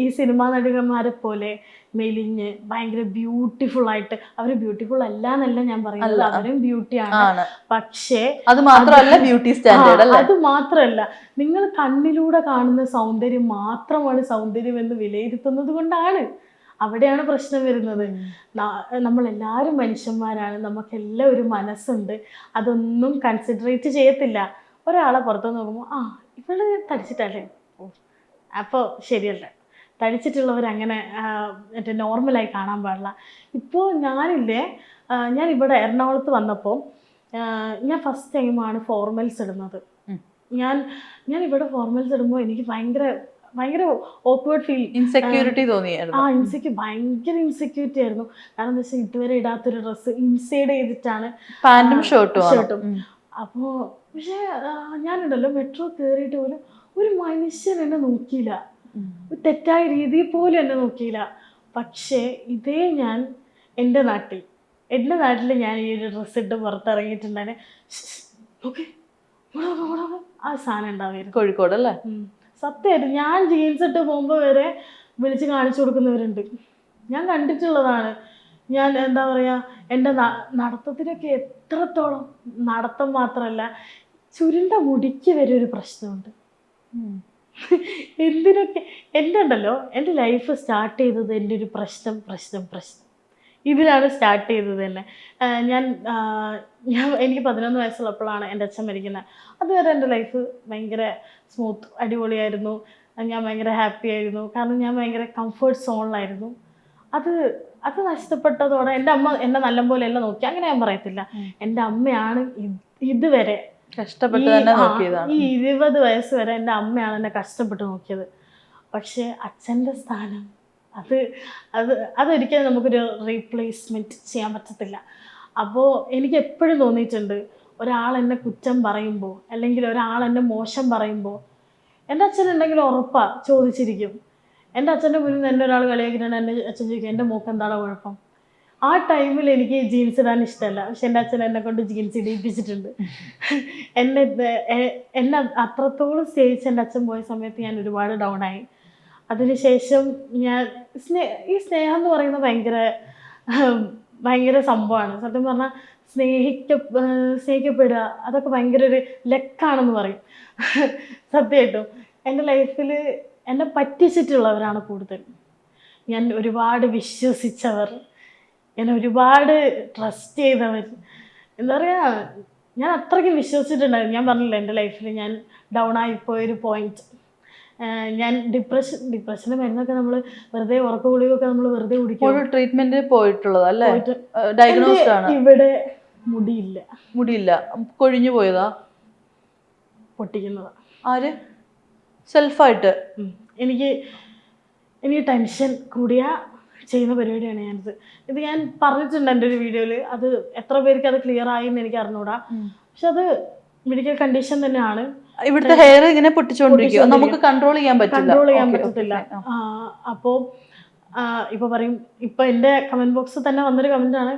S1: ഈ സിനിമാ നടികന്മാരെ പോലെ മെലിഞ്ഞ് ഭയങ്കര ബ്യൂട്ടിഫുൾ ആയിട്ട്, അവര് ബ്യൂട്ടിഫുൾ അല്ല എന്നല്ല ഞാൻ പറയുന്നത്, അവരും ബ്യൂട്ടിയാണ്. പക്ഷേ
S2: അത് മാത്രമല്ല ബ്യൂട്ടി സ്റ്റാൻഡേർഡ്,
S1: അത് മാത്രമല്ല നിങ്ങൾ കണ്ണിലൂടെ കാണുന്ന സൗന്ദര്യം മാത്രമാണ് സൗന്ദര്യം എന്ന് വിലയിരുത്തുന്നത് കൊണ്ടാണ് അവിടെയാണ് പ്രശ്നം വരുന്നത്. നമ്മളെല്ലാവരും മനുഷ്യന്മാരാണ്, നമുക്കെല്ലാം ഒരു മനസ്സുണ്ട്, അതൊന്നും കൺസിഡറേറ്റ് ചെയ്യത്തില്ല. ഒരാളെ പുറത്ത് നോക്കുമ്പോൾ ഇവള് തടിച്ചിട്ടല്ലേ, അപ്പോൾ ശരിയല്ല, തടിച്ചിട്ടുള്ളവരങ്ങനെ മറ്റേ നോർമലായി കാണാൻ പാടില്ല. ഇപ്പോൾ ഞാൻ ഇവിടെ എറണാകുളത്ത് വന്നപ്പോൾ ഞാൻ ഫസ്റ്റ് ടൈമാണ് ഫോർമൽസ് ഇടുന്നത്. ഞാൻ ഇവിടെ ഫോർമൽസ് ഇടുമ്പോൾ എനിക്ക് ഭയങ്കര ഓക്വേർഡ് ഫീൽ,
S2: ഇൻസെക്യൂരിറ്റി തോന്നിയായിരുന്നു.
S1: ഭയങ്കര ഇൻസെക്യൂരിറ്റി ആയിരുന്നു. കാരണം എന്താ വെച്ചാൽ ഇതുവരെ ഇടാത്തൊരു ഡ്രസ്സ് ഇൻസൈഡ് ചെയ്തിട്ടാണ്
S2: പാന്റും ഷർട്ടും.
S1: അപ്പോൾ പക്ഷേ ഞാനുണ്ടല്ലോ മെട്രോ കയറിയിട്ട് പോലും ഒരു മനുഷ്യൻ എന്നെ നോക്കിയില്ല, തെറ്റായ രീതിയിൽ പോലും എന്നെ നോക്കിയില്ല. പക്ഷേ ഇതേ ഞാൻ എൻ്റെ നാട്ടിൽ ഞാൻ ഈ ഒരു ഡ്രസ്സ് ഇട്ട് പുറത്തിറങ്ങിയിട്ടുണ്ടായിരുന്നു, ആ സാധനം ഉണ്ടാവുമായിരുന്നു.
S2: കോഴിക്കോട് അല്ലേ?
S1: സത്യമായിട്ട് ഞാൻ ജീൻസ് ഇട്ട് പോകുമ്പോൾ വരെ വിളിച്ച് കാണിച്ചു കൊടുക്കുന്നവരുണ്ട്, ഞാൻ കണ്ടിട്ടുള്ളതാണ്. ഞാൻ എന്താ പറയുക, എൻ്റെ നടത്തത്തിനൊക്കെ എത്രത്തോളം, നടത്തം മാത്രമല്ല ചുരുണ്ട മുടിക്ക് വരെ ഒരു പ്രശ്നമുണ്ട്. എന്തിനൊക്കെ എൻ്റെ ലൈഫ് സ്റ്റാർട്ട് ചെയ്തത് എൻ്റെ ഒരു പ്രശ്നം ഇതിലാണ് സ്റ്റാർട്ട് ചെയ്തത് തന്നെ. എനിക്ക് 11 വയസ്സുള്ളപ്പോഴാണ് എൻ്റെ അച്ഛൻ മരിക്കുന്നത്. അതുവരെ എൻ്റെ ലൈഫ് ഭയങ്കര സ്മൂത്ത് അടിപൊളിയായിരുന്നു, ഞാൻ ഭയങ്കര ഹാപ്പി ആയിരുന്നു. കാരണം ഞാൻ ഭയങ്കര കംഫർട്ട് സോണിലായിരുന്നു. അത് നഷ്ടപ്പെട്ടതോടെ എൻ്റെ അമ്മ എന്നെ നല്ലപോലെ എല്ലാം നോക്കി, അങ്ങനെ ഞാൻ പറയത്തില്ല. എൻ്റെ അമ്മയാണ് ഇതുവരെ കഷ്ടപ്പെട്ട് ഈ 20 വയസ്സ് വരെ എൻ്റെ അമ്മയാണ് എന്നെ കഷ്ടപ്പെട്ട് നോക്കിയത്. പക്ഷേ അച്ഛൻ്റെ സ്ഥാനം അതൊരിക്കലും നമുക്കൊരു റീപ്ലേസ്മെൻറ്റ് ചെയ്യാൻ പറ്റത്തില്ല. അപ്പോൾ എനിക്ക് എപ്പോഴും തോന്നിയിട്ടുണ്ട്, ഒരാൾ എന്നെ കുറ്റം പറയുമ്പോൾ അല്ലെങ്കിൽ ഒരാൾ എന്നെ മോശം പറയുമ്പോൾ എൻ്റെ അച്ഛനുണ്ടെങ്കിൽ ഉറപ്പാണ് ചോദിച്ചിരിക്കും. എൻ്റെ അച്ഛൻ്റെ മുന്നിൽ നിന്ന് എന്നെ ഒരാൾ കളിയാക്കിയിട്ടുണ്ട്, എൻ്റെ അച്ഛൻ ചോദിക്കും എൻ്റെ മോൾക്ക് എന്താണ് കുഴപ്പം. ആ ടൈമിൽ എനിക്ക് ജീൻസ് ഇടാൻ ഇഷ്ടമല്ല, പക്ഷെ എൻ്റെ അച്ഛൻ എന്നെ കൊണ്ട് ജീൻസ് ഇടിയിപ്പിച്ചിട്ടുണ്ട്. എന്നെ അത്രത്തോളം സ്നേഹിച്ച് എൻ്റെ അച്ഛൻ പോയ സമയത്ത് ഞാൻ ഒരുപാട് ഡൗൺ ആയി. അതിനുശേഷം ഞാൻ ഈ സ്നേഹം എന്ന് പറയുന്നത് ഭയങ്കര സംഭവമാണ്. സത്യം പറഞ്ഞാൽ സ്നേഹിക്കപ്പെടുക അതൊക്കെ ഭയങ്കര ഒരു ലക്കാണെന്ന് പറയും. സത്യമായിട്ടും എൻ്റെ ലൈഫിൽ എന്നെ പറ്റിച്ചിട്ടുള്ളവരാണ് കൂടുതൽ. ഞാൻ ഒരുപാട് വിശ്വസിച്ചവർ, എന്നെ ഒരുപാട് ട്രസ്റ്റ് ചെയ്തവർ, എന്താ പറയുക, ഞാൻ അത്രയ്ക്കും വിശ്വസിച്ചിട്ടുണ്ടായിരുന്നു. ഞാൻ പറഞ്ഞില്ല, എൻ്റെ ലൈഫിൽ ഞാൻ ഡൗൺ ആയിപ്പോയൊരു പോയിന്റ്. ഞാൻ ഡിപ്രഷന് മരുന്നൊക്കെ നമ്മൾ വെറുതെ, ഉറക്ക ഗുളികയൊക്കെ നമ്മൾ വെറുതെ കുടിക്കും.
S2: ട്രീറ്റ്മെന്റ് പോയിട്ടുള്ളത് അല്ലേ? ഡയഗ്നോസ്ഡ് ആണ്.
S1: ഇവിടെ മുടിയില്ല,
S2: കൊഴിഞ്ഞു പോയതാ,
S1: പൊട്ടിക്കുന്നതാ.
S2: ആര്? സെൽഫായിട്ട്.
S1: എനിക്ക് ടെൻഷൻ കൂടിയ ചെയ്യുന്ന പരിപാടിയാണ് ഞാനിത്. ഇത് ഞാൻ പറഞ്ഞിട്ടുണ്ട് എൻ്റെ ഒരു വീഡിയോയിൽ. അത് എത്ര പേർക്ക് അത് ക്ലിയർ ആയി എന്ന് എനിക്ക് അറിഞ്ഞൂടാ. പക്ഷെ അത് മെഡിക്കൽ കണ്ടീഷൻ തന്നെയാണ്.
S2: ഇവിടുത്തെ ഹെയർ ഇങ്ങനെ പൊട്ടിച്ചോണ്ടിരിക്കും, നമുക്ക് കൺട്രോൾ ചെയ്യാൻ പറ്റത്തില്ല.
S1: അപ്പോൾ ഇപ്പൊ പറയും, ഇപ്പൊ എൻ്റെ കമന്റ് ബോക്സിൽ തന്നെ വന്നൊരു കമന്റാണ്,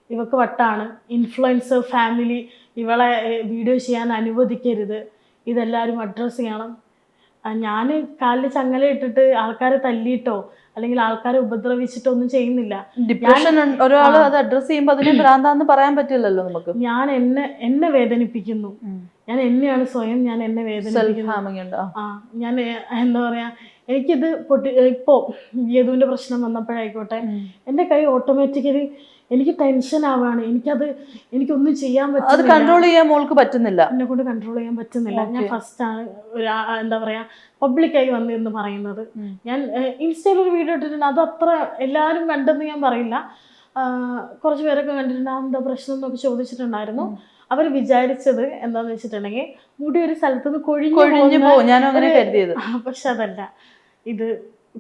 S1: ഇവക്ക് വട്ടാണ്, ഇൻഫ്ലുവൻസർ ഫാമിലി ഇവളെ വീഡിയോ ചെയ്യാൻ അനുവദിക്കരുത്, ഇതെല്ലാവരും അഡ്രസ്സ് ചെയ്യണം. ഞാൻ കാലിൽ ചങ്ങല ഇട്ടിട്ട് ആൾക്കാരെ തല്ലിയിട്ടോ അല്ലെങ്കിൽ ആൾക്കാരെ ഉപദ്രവിച്ചിട്ടോ ഒന്നും ചെയ്യുന്നില്ല.
S2: ഡിപ്രഷൻ ഒരാൾ അത് അഡ്രസ് ചെയ്യുമ്പോൾ അതിനെ ഭ്രാന്താന്ന് പറയാൻ പറ്റില്ലല്ലോ നമുക്ക്.
S1: ഞാൻ എന്നെ വേദനിപ്പിക്കുന്നു, ഞാൻ എന്നെയാണ് സ്വയം ഞാൻ എന്നെ വേദനിപ്പിക്കുന്നു. ഞാൻ എന്താ പറയാ, എനിക്കിത് ഇപ്പോ യേതുവിന്റെ പ്രശ്നം വന്നപ്പോഴായിക്കോട്ടെ, എൻ്റെ കൈ ഓട്ടോമാറ്റിക്കലി എനിക്ക് ടെൻഷൻ ആവുകയാണ്. എനിക്കൊന്നും ചെയ്യാൻ പറ്റില്ല,
S2: കൺട്രോൾ ചെയ്യാൻ മോൾക്ക് പറ്റുന്നില്ല,
S1: എന്നെ കൊണ്ട് കൺട്രോൾ ചെയ്യാൻ പറ്റുന്നില്ല. ഞാൻ ഫസ്റ്റാണ് എന്താ പറയാ പബ്ലിക്കായി വന്നിരുന്ന് പറയുന്നത്. ഞാൻ ഇൻസ്റ്റയിൽ ഒരു വീഡിയോ ഇട്ടിട്ടുണ്ട്, അത് അത്ര എല്ലാവരും കണ്ടെന്ന് ഞാൻ പറയില്ല, കുറച്ച് പേരൊക്കെ കണ്ടിട്ടുണ്ട്. എന്താ പ്രശ്നം എന്നൊക്കെ ചോദിച്ചിട്ടുണ്ടായിരുന്നു. അവർ വിചാരിച്ചത് എന്താന്ന് വെച്ചിട്ടുണ്ടെങ്കിൽ മുടി ഒരു സ്ഥലത്തുനിന്ന് കൊഴിഞ്ഞു പോകും. പക്ഷെ അതല്ല, ഇത്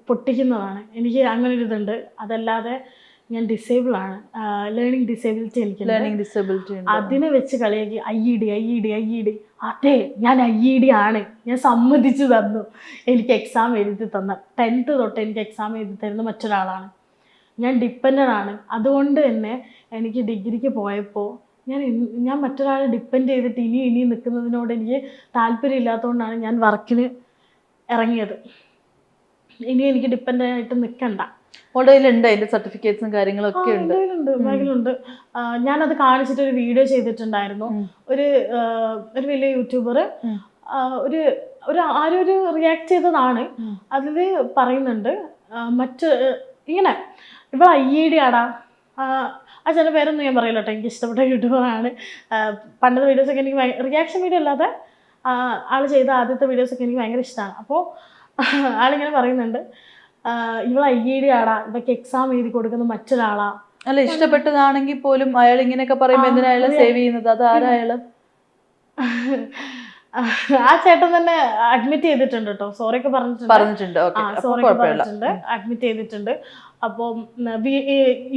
S1: പൊട്ടിക്കുന്നതാണ്. എനിക്ക് അങ്ങനെ ഒരു ഇതുണ്ട്. അതല്ലാതെ ഞാൻ ഡിസേബിൾ ആണ്, ലേണിംഗ് ഡിസേബിലിറ്റി എനിക്ക്. അതിനെ വെച്ച് കളിയാക്കി ഐഇഡി അതെ ഞാൻ ഐഇഡി ആണ്, ഞാൻ സമ്മതിച്ചു തന്നു. എനിക്ക് എക്സാം എഴുതി തന്ന 10th തൊട്ട് എനിക്ക് എക്സാം എഴുതി തരുന്ന മറ്റൊരാളാണ്. ഞാൻ ഡിപ്പെൻഡൻ്റ് ആണ്. അതുകൊണ്ട് തന്നെ എനിക്ക് ഡിഗ്രിക്ക് പോയപ്പോൾ ഞാൻ മറ്റൊരാളെ ഡിപ്പെൻഡ് ചെയ്തിട്ട് ഇനി നിൽക്കുന്നതിനോട് എനിക്ക് താല്പര്യമില്ലാത്തതുകൊണ്ടാണ് ഞാൻ വർക്കിന് ഇറങ്ങിയത്. ഇനി എനിക്ക് ഡിപ്പെൻഡ് ആയിട്ട് നിൽക്കണ്ട.
S2: അതിന്റെ സർട്ടിഫിക്കറ്റ്സും കാര്യങ്ങളൊക്കെ
S1: ഉണ്ട്. ഞാനത് കാണിച്ചിട്ട് ഒരു വീഡിയോ ചെയ്തിട്ടുണ്ടായിരുന്നു. ഒരു വലിയ യൂട്യൂബർ ആരൊരു റിയാക്ട് ചെയ്തതാണ്. അതിൽ പറയുന്നുണ്ട്, ഇങ്ങനെ ഇവൾ IED ആടാ, ആ ചില പേരൊന്നും ഞാൻ പറയില്ല കേട്ടോ, എനിക്ക് ഇഷ്ടപ്പെട്ട യൂട്യൂബറാണ്. പണ്ടത്തെ വീഡിയോസൊക്കെ എനിക്ക് റിയാക്ഷൻ വീഡിയോ അല്ലാതെ ആൾ ചെയ്ത ആദ്യത്തെ വീഡിയോസൊക്കെ എനിക്ക് ഭയങ്കര ഇഷ്ടമാണ്. അപ്പോൾ ആളിങ്ങനെ പറയുന്നുണ്ട്, ഇവൾ IED ആടാ, ഇവൾക്ക് എക്സാം എഴുതി കൊടുക്കുന്ന മറ്റൊരാളാ.
S2: അല്ല, ഇഷ്ടപ്പെട്ടതാണെങ്കിൽ പോലും അയാൾ ഇങ്ങനെയൊക്കെ പറയുമ്പോൾ എന്തിനാ അയാളെ സേവ് ചെയ്യുന്നത്? അത് ആരായാള്?
S1: ആ ചേട്ടൻ തന്നെ അഡ്മിറ്റ് ചെയ്തിട്ടുണ്ട് കേട്ടോ, സോറി ഒക്കെ പറഞ്ഞിട്ടുണ്ട്, സോറി ഒക്കെ പറഞ്ഞിട്ടുണ്ട്, അഡ്മിറ്റ് ചെയ്തിട്ടുണ്ട്. അപ്പോൾ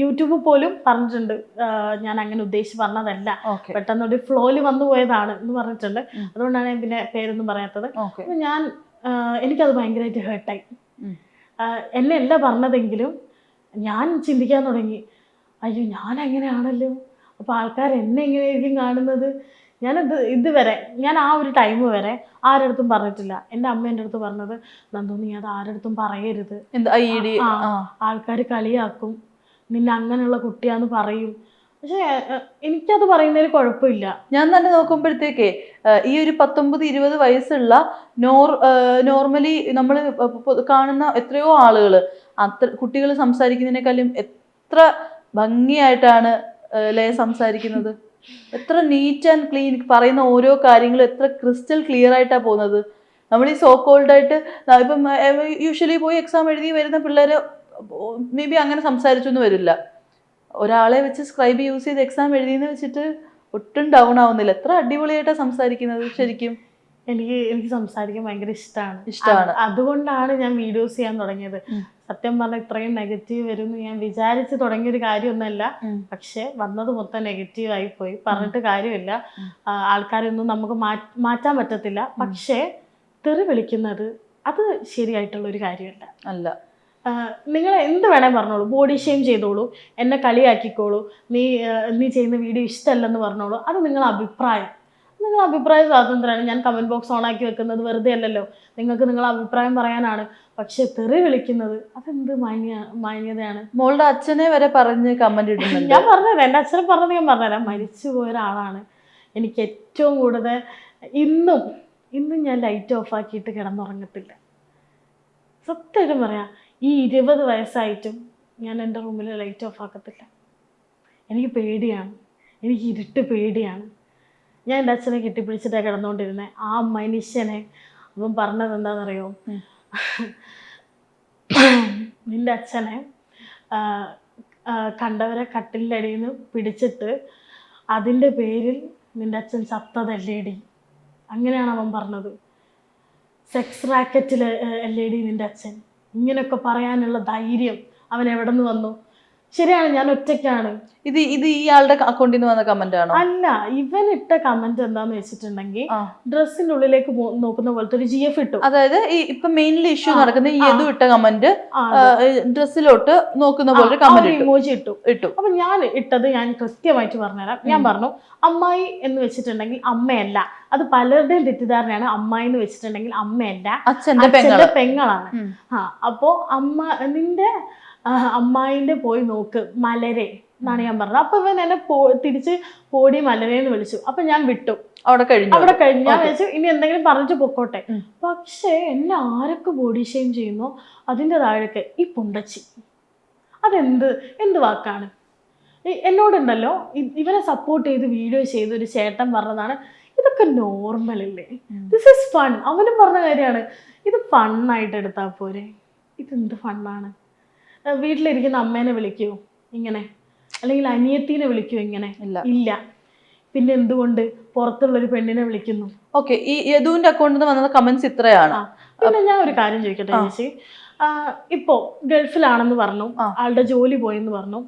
S1: യൂട്യൂബ് പോലും പറഞ്ഞിട്ടുണ്ട്, ഞാൻ അങ്ങനെ ഉദ്ദേശിച്ച് പറഞ്ഞതല്ല, പെട്ടെന്നൊരു ഫ്ലോയിൽ വന്നു പോയതാണ് എന്ന് പറഞ്ഞിട്ടുണ്ട്. അതുകൊണ്ടാണ് ഞാൻ പിന്നെ പേരൊന്നും പറയാത്തത്. അപ്പോൾ എനിക്കത് ഭയങ്കരമായിട്ട് ഹേർട്ടായി. എന്നെ അല്ല പറഞ്ഞതെങ്കിലും ഞാൻ ചിന്തിക്കാൻ തുടങ്ങി, അയ്യോ ഞാൻ അങ്ങനെയാണല്ലോ, അപ്പോൾ ആൾക്കാർ എന്നെ എങ്ങനെയായിരിക്കും കാണുന്നത്. ഇതുവരെ ഞാൻ ആ ഒരു ടൈം വരെ ആരടുത്തും പറഞ്ഞിട്ടില്ല. എൻ്റെ അമ്മ എൻ്റെ അടുത്ത് പറഞ്ഞത്, നന്ദു നീ അത് ആരടുത്തും പറയരുത്, ആൾക്കാർ കളിയാക്കും, നിന്നെ അങ്ങനെയുള്ള കുട്ടിയാന്ന് പറയും. പക്ഷെ എനിക്കത് പറയുന്നതിൽ കുഴപ്പമില്ല.
S2: ഞാൻ തന്നെ നോക്കുമ്പോഴത്തേക്കേ ഈ ഒരു 19-20 വയസ്സുള്ള നോർമലി നമ്മൾ കാണുന്ന എത്രയോ ആളുകൾ കുട്ടികൾ സംസാരിക്കുന്നതിനേക്കാളും എത്ര ഭംഗിയായിട്ടാണ് ലയ സംസാരിക്കുന്നത്. എത്ര നീറ്റ് ആൻഡ് ക്ലീൻ, പറയുന്ന ഓരോ കാര്യങ്ങളും എത്ര ക്രിസ്റ്റൽ ക്ലിയർ ആയിട്ടാണ് പോകുന്നത്. നമ്മൾ ഈ സോ കോൾഡ് ആയിട്ട് ഇപ്പം യൂഷ്വലി പോയി എക്സാം എഴുതി വരുന്ന പിള്ളേർ മേ ബി അങ്ങനെ സംസാരിച്ചൊന്നും വരില്ല. ഒരാളെ വെച്ച് സ്ക്രൈബ് യൂസ് ചെയ്ത് എക്സാം എഴുതിയെന്ന് വെച്ചിട്ട് ഒട്ടും ഡൗൺ ആവുന്നില്ല. എത്ര അടിപൊളിയായിട്ടാണ് സംസാരിക്കുന്നത്. ശരിക്കും
S1: എനിക്ക് സംസാരിക്കാൻ ഭയങ്കര ഇഷ്ടമാണ്. അതുകൊണ്ടാണ് ഞാൻ വീഡിയോസ് ചെയ്യാൻ തുടങ്ങിയത്. സത്യം പറഞ്ഞാൽ ഇത്രയും നെഗറ്റീവ് വരും എന്ന് ഞാൻ വിചാരിച്ച് തുടങ്ങിയൊരു കാര്യമൊന്നുമല്ല. പക്ഷെ വന്നത് മൊത്തം നെഗറ്റീവ് ആയി പോയി. പറഞ്ഞിട്ട് കാര്യമില്ല, ആൾക്കാരൊന്നും നമുക്ക് മാറ്റാൻ പറ്റത്തില്ല. പക്ഷേ തെറി വിളിക്കുന്നത് അത് ശരിയായിട്ടുള്ള ഒരു കാര്യമല്ല.
S2: അല്ല,
S1: നിങ്ങൾ എന്ത് വേണേ പറഞ്ഞോളൂ, ബോഡി ഷെയിം ചെയ്തോളൂ, എന്നെ കളിയാക്കിക്കോളൂ, നീ ചെയ്യുന്ന വീഡിയോ ഇഷ്ടമല്ലെന്ന് പറഞ്ഞോളൂ, അത് നിങ്ങളുടെ അഭിപ്രായം. നിങ്ങളുടെ അഭിപ്രായ സ്വാതന്ത്ര്യമാണ്. ഞാൻ കമൻറ്റ് ബോക്സ് ഓണാക്കി വെക്കുന്നത് വെറുതെ അല്ലല്ലോ, നിങ്ങൾക്ക് നിങ്ങളുടെ അഭിപ്രായം പറയാനാണ്. പക്ഷെ തെറി വിളിക്കുന്നത് അതെന്ത് മാന്യതയാണ്?
S2: മോളുടെ അച്ഛനെ വരെ പറഞ്ഞ് കമന്റ് ഇടുന്നുണ്ട്.
S1: ഞാൻ പറഞ്ഞുതരാം, എൻ്റെ അച്ഛനെ പറഞ്ഞത് ഞാൻ പറഞ്ഞുതരാം. മരിച്ചു പോയ ഒരാളാണ്. എനിക്ക് ഏറ്റവും കൂടുതൽ ഇന്നും ഞാൻ ലൈറ്റ് ഓഫ് ആക്കിയിട്ട് കിടന്നുറങ്ങത്തില്ല. സത്യമായിട്ടും പറയാം, ഈ 20 വയസ്സായിട്ടും ഞാൻ എൻ്റെ റൂമിൽ ലൈറ്റ് ഓഫ് ആക്കത്തില്ല. എനിക്ക് പേടിയാണ്, എനിക്ക് ഇരുട്ട് പേടിയാണ്. ഞാൻ എൻ്റെ അച്ഛനെ കെട്ടിപ്പിടിച്ചിട്ടാണ് കിടന്നുകൊണ്ടിരുന്നത്. ആ മനുഷ്യനെ അവൻ പറഞ്ഞത് എന്താണെന്നറിയോ, നിൻ്റെ അച്ഛനെ കണ്ടവരെ കട്ടിലിൻ്റെ അടിയിൽ നിന്ന് പിടിച്ചിട്ട് അതിൻ്റെ പേരിൽ നിൻ്റെ അച്ഛൻ ചത്തതല്ലേടി, അങ്ങനെയാണ് അവൻ പറഞ്ഞത്. സെക്സ് റാക്കറ്റിൽ അല്ലേടി നിൻ്റെ അച്ഛൻ. ഇങ്ങനെയൊക്കെ പറയാനുള്ള ധൈര്യം അവൻ എവിടെ നിന്ന് വന്നു? ശരിയാണ്, ഞാൻ ഒറ്റയ്ക്കാണ്.
S2: ഇത് ഇയാളുടെ അക്കൗണ്ടിൽ നിന്ന് വന്ന കമന്റ് ആണോ?
S1: അല്ല, ഇവൻ ഇട്ട കമന്റ് എന്താന്ന് വെച്ചിട്ടുണ്ടെങ്കിൽ ഡ്രസ്സിന്റെ ഉള്ളിലേക്ക് നോക്കുന്ന പോലത്തെ ഒരു GF ഇട്ടു.
S2: അതായത് ഇപ്പൊ മെയിൻലി ഇഷ്യൂ നടക്കുന്ന ഈ യദു ഇട്ട കമന്റ് ഡ്രസ്സിലോട്ട് നോക്കുന്ന പോലെ കമന്റ്
S1: ഇമോജി ഇട്ടു. അപ്പൊ ഞാൻ ഇട്ടത് ഞാൻ കൃത്യമായിട്ട് പറഞ്ഞുതരാം. ഞാൻ പറഞ്ഞു, അമ്മായി എന്ന് വെച്ചിട്ടുണ്ടെങ്കിൽ അമ്മയല്ല, അത് പലരുടെയും തെറ്റിദ്ധാരണയാണ്. അമ്മായി എന്ന് വെച്ചിട്ടുണ്ടെങ്കിൽ അമ്മയല്ല, അച്ഛന്റെ പെങ്ങളാണ്. അപ്പോ നിന്റെ അമ്മായിന്റെ പോയി നോക്ക് മലരെ എന്നാണ് ഞാൻ പറഞ്ഞത്. അപ്പൊ ഇവൻ എന്നെ തിരിച്ച് പോടി മലരേന്ന് വിളിച്ചു. അപ്പൊ ഞാൻ വിട്ടു, അവിടെ കഴിഞ്ഞു. ഞാൻ വെച്ചു ഇനി എന്തെങ്കിലും പറഞ്ഞിട്ട് പൊക്കോട്ടെ. പക്ഷേ എന്നെ ആരൊക്കെ ബോഡി ഷെയിം ചെയ്യുന്നോ അതിൻ്റെ താഴേക്ക് ഈ പുണ്ടച്ചി, എന്ത് വാക്കാണ്? എന്നോടുണ്ടല്ലോ ഇവനെ സപ്പോർട്ട് ചെയ്ത് വീഡിയോ ചെയ്ത് ഒരു ചേട്ടൻ പറഞ്ഞതാണ്, ഇതൊക്കെ നോർമൽ അല്ലേ, ദിസ് ഈസ് ഫൺ. അവനും പറഞ്ഞ കാര്യമാണ്, ഇത് ഫണ്ണായിട്ട് എടുത്താൽ പോരെ, ഇതെന്ത് ഫണ്ണാണ്? വീട്ടിലിരിക്കുന്ന അമ്മേനെ വിളിക്കുമോ ഇങ്ങനെ? അല്ലെങ്കിൽ അനിയത്തിനെ വിളിക്കുമോ ഇങ്ങനെ? ഇല്ല. പിന്നെ എന്തുകൊണ്ട് പുറത്തുള്ളൊരു പെണ്ണിനെ വിളിക്കുന്നു?
S2: ഓക്കെ, ഈ യദുവിന്റെ അക്കൗണ്ടിൽ നിന്ന് വന്ന കമന്റ്സ് ഇത്രയാണ്.
S1: പിന്നെ ഞാൻ ഒരു കാര്യം ചോദിക്കട്ടെ ചേച്ചി, ഇപ്പോ ഗൾഫിലാണെന്ന് പറഞ്ഞു, ആളുടെ ജോലി പോയെന്ന് പറഞ്ഞു,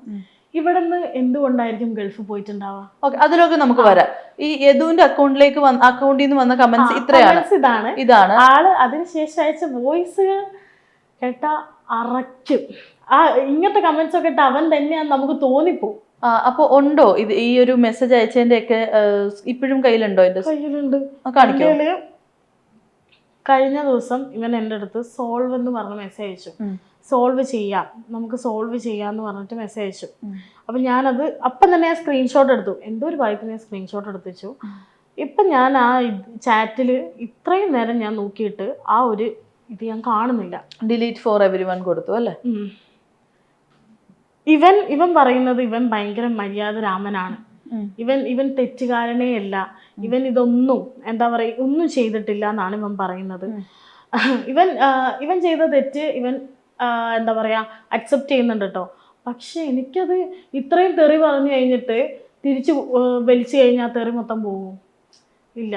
S1: ഇവിടെ നിന്ന് എന്തുകൊണ്ടായിരിക്കും ഗൾഫ് പോയിട്ടുണ്ടാവുക?
S2: ഓക്കെ, അതിലൊക്കെ നമുക്ക് വരാം. ഈ യദുവിന്റെ അക്കൗണ്ടിൽ നിന്ന് വന്ന കമന്റ്സ് ഇത്രയാണ്. ഇതാണ്
S1: ആള് അതിനുശേഷം അയച്ച വോയിസ് കേട്ടാ അറയ്ക്കും. ഇങ്ങനത്തെ കമന്റ്സ് ഒക്കെ ഇട്ട് അവൻ തന്നെയാന്ന് നമുക്ക് തോന്നിപ്പോവും.
S2: അപ്പൊ ഉണ്ടോ ഇത് ഈ ഒരു മെസ്സേജ് അയച്ചതിന്റെ ഒക്കെ ഇപ്പോഴും കയ്യിലുണ്ടോ?
S1: കയ്യിലുണ്ട്. കഴിഞ്ഞ ദിവസം ഇവൻ എൻ്റെ അടുത്ത് സോൾവ് എന്ന് പറഞ്ഞ മെസ്സേജ് അയച്ചു. നമുക്ക് സോൾവ് ചെയ്യാന്ന് പറഞ്ഞിട്ട് മെസ്സേജ് അയച്ചു. അപ്പൊ ഞാനത് അപ്പം തന്നെ ഞാൻ സ്ക്രീൻഷോട്ട് എടുത്തു. എന്തോ ഒരു ഭാഗത്ത് ഞാൻ സ്ക്രീൻഷോട്ട് എടുത്ത് വെച്ചു. ഇപ്പം ഞാൻ ആ ചാറ്റിൽ ഇത്രയും നേരം ഞാൻ നോക്കിയിട്ട് ആ ഒരു ഇത് ഞാൻ കാണുന്നില്ല.
S2: ഡിലീറ്റ് ഫോർ എവരിവൺ കൊടുത്തു അല്ലേ?
S1: ഇവൻ പറയുന്നത് ഇവൻ ഭയങ്കര മര്യാദ രാമനാണ്, ഇവൻ തെറ്റുകാരനേ അല്ല, ഇവൻ ഇതൊന്നും എന്താ പറയുക ഒന്നും ചെയ്തിട്ടില്ല എന്നാണ് ഇവൻ പറയുന്നത്. ഇവൻ ചെയ്ത തെറ്റ് ഇവൻ എന്താ പറയാ അക്സെപ്റ്റ് ചെയ്യുന്നുണ്ട് കേട്ടോ. പക്ഷെ എനിക്കത് ഇത്രയും തെറി പറഞ്ഞു കഴിഞ്ഞിട്ട് തിരിച്ച് വലിച്ചു കഴിഞ്ഞാൽ തെറി മൊത്തം പോകും. ഇല്ല.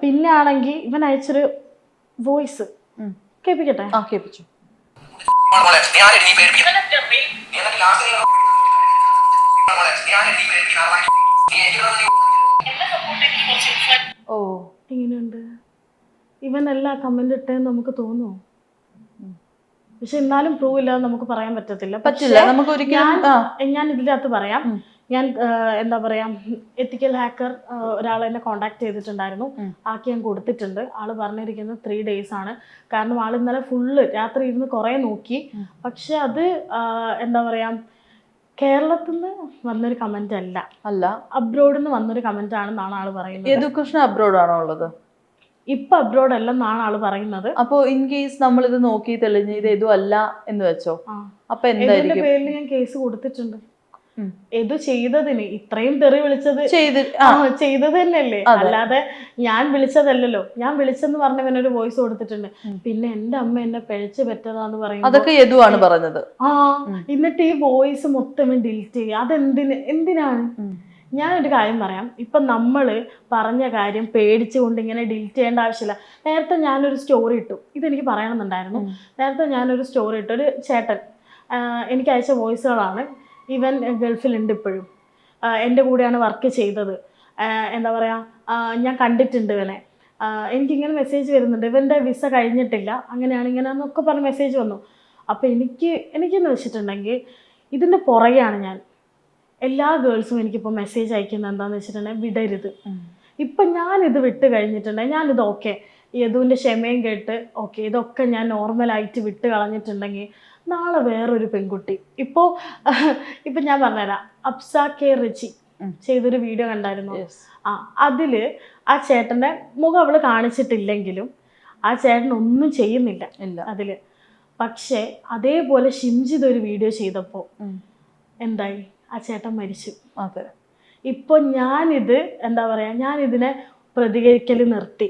S1: പിന്നെ ആണെങ്കിൽ ഇവൻ അയച്ചൊരു വോയിസ് കേൾപ്പിക്കട്ടെ.
S2: കേൾപ്പിച്ചു. ഓ
S1: ഇങ്ങനെയുണ്ട്. ഇവൻ എല്ലാ കമന്റ് ഇട്ടേന്ന് നമുക്ക് തോന്നുമോ? പക്ഷെ എന്നാലും പ്രൂവ് ഇല്ലാതെ നമുക്ക് പറയാൻ പറ്റത്തില്ല. ഞാൻ ഇതിനകത്ത് പറയാം, ഞാൻ എന്താ പറയാ എത്തിക്കൽ ഹാക്കർ ഒരാളെ എന്നെ കോണ്ടാക്ട് ചെയ്തിട്ടുണ്ടായിരുന്നു. ആക്കി ഞാൻ കൊടുത്തിട്ടുണ്ട്. ആള് പറഞ്ഞിരിക്കുന്നത് 3 days ആണ്. കാരണം ആൾ ഇന്നലെ ഫുള്ള് രാത്രി ഇരുന്ന് കുറെ നോക്കി. പക്ഷെ അത് എന്താ പറയാ കേരളത്തിൽ നിന്ന് വന്നൊരു കമന്റ് അല്ല, അബ്രോഡിൽ നിന്ന് വന്നൊരു കമന്റ് ആണെന്നാണ് ആള് പറയുന്നത്.
S2: കൃഷ്ണ അബ്രോഡ് ആണോ ഉള്ളത്?
S1: ഇപ്പൊ അബ്രോഡ് അല്ലെന്നാണ് ആള് പറയുന്നത്.
S2: അപ്പൊ ഇൻ കേസ് നമ്മൾ ഇത് നോക്കി തെളിഞ്ഞ് ഇത് ഏതും അല്ല എന്ന് വെച്ചോ, അപ്പൊ എന്തായിരിക്കും?
S1: പേരിൽ ഞാൻ കേസ് കൊടുത്തിട്ടുണ്ട്. ഏതു ചെയ്തതിന് ഇത്രയും തെറി വിളിച്ചത് ചെയ്തത് തന്നെയല്ലേ, അല്ലാതെ ഞാൻ വിളിച്ചതല്ലല്ലോ. ഞാൻ വിളിച്ചെന്ന് പറഞ്ഞവനൊരു വോയിസ് കൊടുത്തിട്ടുണ്ട്. പിന്നെ എന്റെ അമ്മ എന്നെ പിഴച്ചു പറ്റതാന്ന് പറയുന്നത്
S2: അതൊക്കെ യദുവാണ് പറഞ്ഞത്.
S1: എന്നിട്ട് ഈ വോയിസ് മൊത്തം ഡിലീറ്റ് ചെയ്യുക. എന്തിനാണ്? ഞാനൊരു കാര്യം പറയാം. ഇപ്പൊ നമ്മള് പറഞ്ഞ കാര്യം പേടിച്ചുകൊണ്ട് ഇങ്ങനെ ഡിലീറ്റ് ചെയ്യേണ്ട ആവശ്യമില്ല. നേരത്തെ ഞാനൊരു സ്റ്റോറി ഇട്ടു, ഇതെനിക്ക് പറയണമെന്നുണ്ടായിരുന്നു. നേരത്തെ ഞാനൊരു സ്റ്റോറി ഇട്ടു. ഒരു ചേട്ടൻ എനിക്ക് അയച്ച വോയിസുകളാണ്. ഇവൻ ഗൾഫിലുണ്ട് ഇപ്പോഴും, എൻ്റെ കൂടെയാണ് വർക്ക് ചെയ്തത്. എന്താ പറയുക, ഞാൻ കണ്ടിട്ടുണ്ട് ഇവനെ. എനിക്കിങ്ങനെ മെസ്സേജ് വരുന്നുണ്ട്, ഇവൻ്റെ വിസ കഴിഞ്ഞിട്ടില്ല, അങ്ങനെയാണ് ഇങ്ങനെയാണെന്നൊക്കെ പറഞ്ഞ് മെസ്സേജ് വന്നു. അപ്പോൾ എനിക്കെന്ന് വെച്ചിട്ടുണ്ടെങ്കിൽ ഇതിൻ്റെ പുറകെയാണ് ഞാൻ. എല്ലാ ഗേൾസും എനിക്കിപ്പോൾ മെസ്സേജ് അയക്കുന്നത് എന്താണെന്ന് വെച്ചിട്ടുണ്ടെങ്കിൽ വിടരുത്. ഇപ്പം ഞാനിത് വിട്ട് കഴിഞ്ഞിട്ടുണ്ടെങ്കിൽ ഞാനിത് ഓക്കെ യദുവിൻ്റെ ക്ഷമയും കേട്ട് ഓക്കെ ഇതൊക്കെ ഞാൻ നോർമലായിട്ട് വിട്ട് കളഞ്ഞിട്ടുണ്ടെങ്കിൽ നാളെ വേറൊരു പെൺകുട്ടി ഇപ്പോൾ ഞാൻ പറഞ്ഞുതരാം. അപ്സ കെ റിച്ചി ചെയ്തൊരു വീഡിയോ കണ്ടായിരുന്നു. അതിൽ ആ ചേട്ടൻ്റെ മുഖം അവൾ കാണിച്ചിട്ടില്ലെങ്കിലും ആ ചേട്ടൻ ഒന്നും ചെയ്യുന്നില്ല അതിൽ. പക്ഷേ അതേപോലെ ഷിംജിത് ഒരു വീഡിയോ ചെയ്തപ്പോൾ എന്തായി, ആ ചേട്ടൻ മരിച്ചു. ഇപ്പോൾ ഞാനിത് എന്താ പറയുക, ഞാനിതിനെ പ്രതികരിക്കൽ നിർത്തി.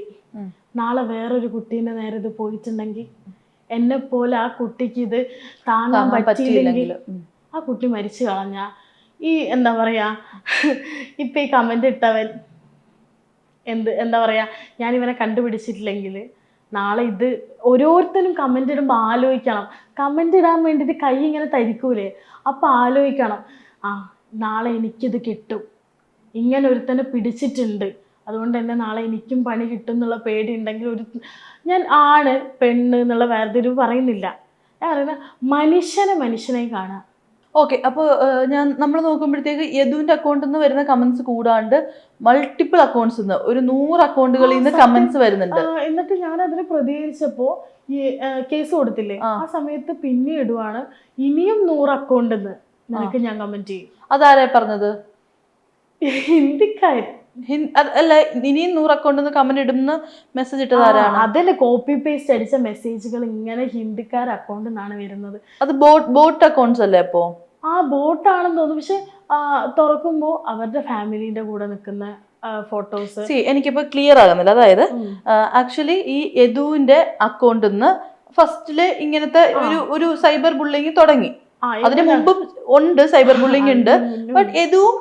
S1: നാളെ വേറൊരു കുട്ടീൻ്റെ നേരെ ഇത് പോയിട്ടുണ്ടെങ്കിൽ എന്നെപ്പോലെ ആ കുട്ടിക്ക് ഇത് താങ്ങാൻ പറ്റിയില്ലെങ്കിൽ ആ കുട്ടി മരിച്ചു കളഞ്ഞ ഈ എന്താ പറയാ ഇപ്പം ഈ കമൻ്റ് ഇട്ടവൻ എന്താ പറയാ ഞാനിവനെ കണ്ടുപിടിച്ചിട്ടില്ലെങ്കിൽ നാളെ ഇത് ഓരോരുത്തരും കമൻ്റ് ഇടുമ്പോൾ ആലോചിക്കണം. കമൻ്റ് ഇടാൻ വേണ്ടിയിട്ട് കൈ ഇങ്ങനെ തരിക്കൂലേ, അപ്പം ആലോചിക്കണം, നാളെ എനിക്കിത് കിട്ടും, ഇങ്ങനെ ഒരുത്തനെ പിടിച്ചിട്ടുണ്ട്, അതുകൊണ്ട് തന്നെ നാളെ എനിക്കും പണി കിട്ടും എന്നുള്ള പേടി ഉണ്ടെങ്കിൽ ഞാൻ ആണ് പെണ്ണ് എന്നുള്ള വേർതിരിവ് പറയുന്നില്ല. ഞാൻ പറയുന്നത് മനുഷ്യനെ കാണുക.
S2: ഓക്കെ. അപ്പോൾ നമ്മൾ നോക്കുമ്പോഴത്തേക്ക് യദുവിൻ്റെ അക്കൗണ്ടിൽ നിന്ന് വരുന്ന കമന്റ്സ് കൂടാണ്ട് മൾട്ടിപ്പിൾ അക്കൗണ്ട്സ് നിന്ന് ഒരു 100 അക്കൗണ്ടുകളിൽ നിന്ന് കമന്റ്സ് വരുന്നുണ്ട്.
S1: എന്നിട്ട് ഞാൻ അതിന് പ്രതികരിച്ചപ്പോൾ ഈ കേസ് കൊടുത്തില്ലേ, ആ സമയത്ത് പിന്നെ ഇടുവാണ് ഇനിയും 100 അക്കൗണ്ടിൽ നിന്ന് നിനക്ക് ഞാൻ കമന്റ് ചെയ്യും.
S2: അതാരാ പറഞ്ഞത്?
S1: ഹിന്ദിക്കാർ
S2: അല്ല, ഇനിയും 100 അക്കൗണ്ടിൽ നിന്ന് കമന്റ് ഇടുന്ന മെസ്സേജ് ഇട്ടത് ആരാണ്?
S1: അതന്നെ കോപ്പി പേസ്റ്റ് അടിച്ച മെസ്സേജുകൾ ഇങ്ങനെ ഹിന്ദിക്കാർ അക്കൗണ്ടിൽ നിന്നാണ് വരുന്നത്.
S2: അത് ബോട്ട് അക്കൗണ്ട്സ് അല്ലേ? അപ്പോ
S1: ബോട്ടാണെന്ന് തോന്നുന്നു. പക്ഷെ തുറക്കുമ്പോ അവരുടെ ഫാമിലിന്റെ കൂടെ നിൽക്കുന്ന ഫോട്ടോസ്
S2: എനിക്കിപ്പോ ക്ലിയർ ആകുന്നില്ല. അതായത് ആക്ച്വലി ഈ യദുവിന്റെ അക്കൗണ്ടിൽ നിന്ന് ഫസ്റ്റില് ഇങ്ങനത്തെ ഒരു സൈബർ ബുള്ളിങ് തുടങ്ങി. അതിന് മുമ്പും ഉണ്ട് സൈബർ ബുള്ളിങ് ഉണ്ട്. ബട്ട് യദുവും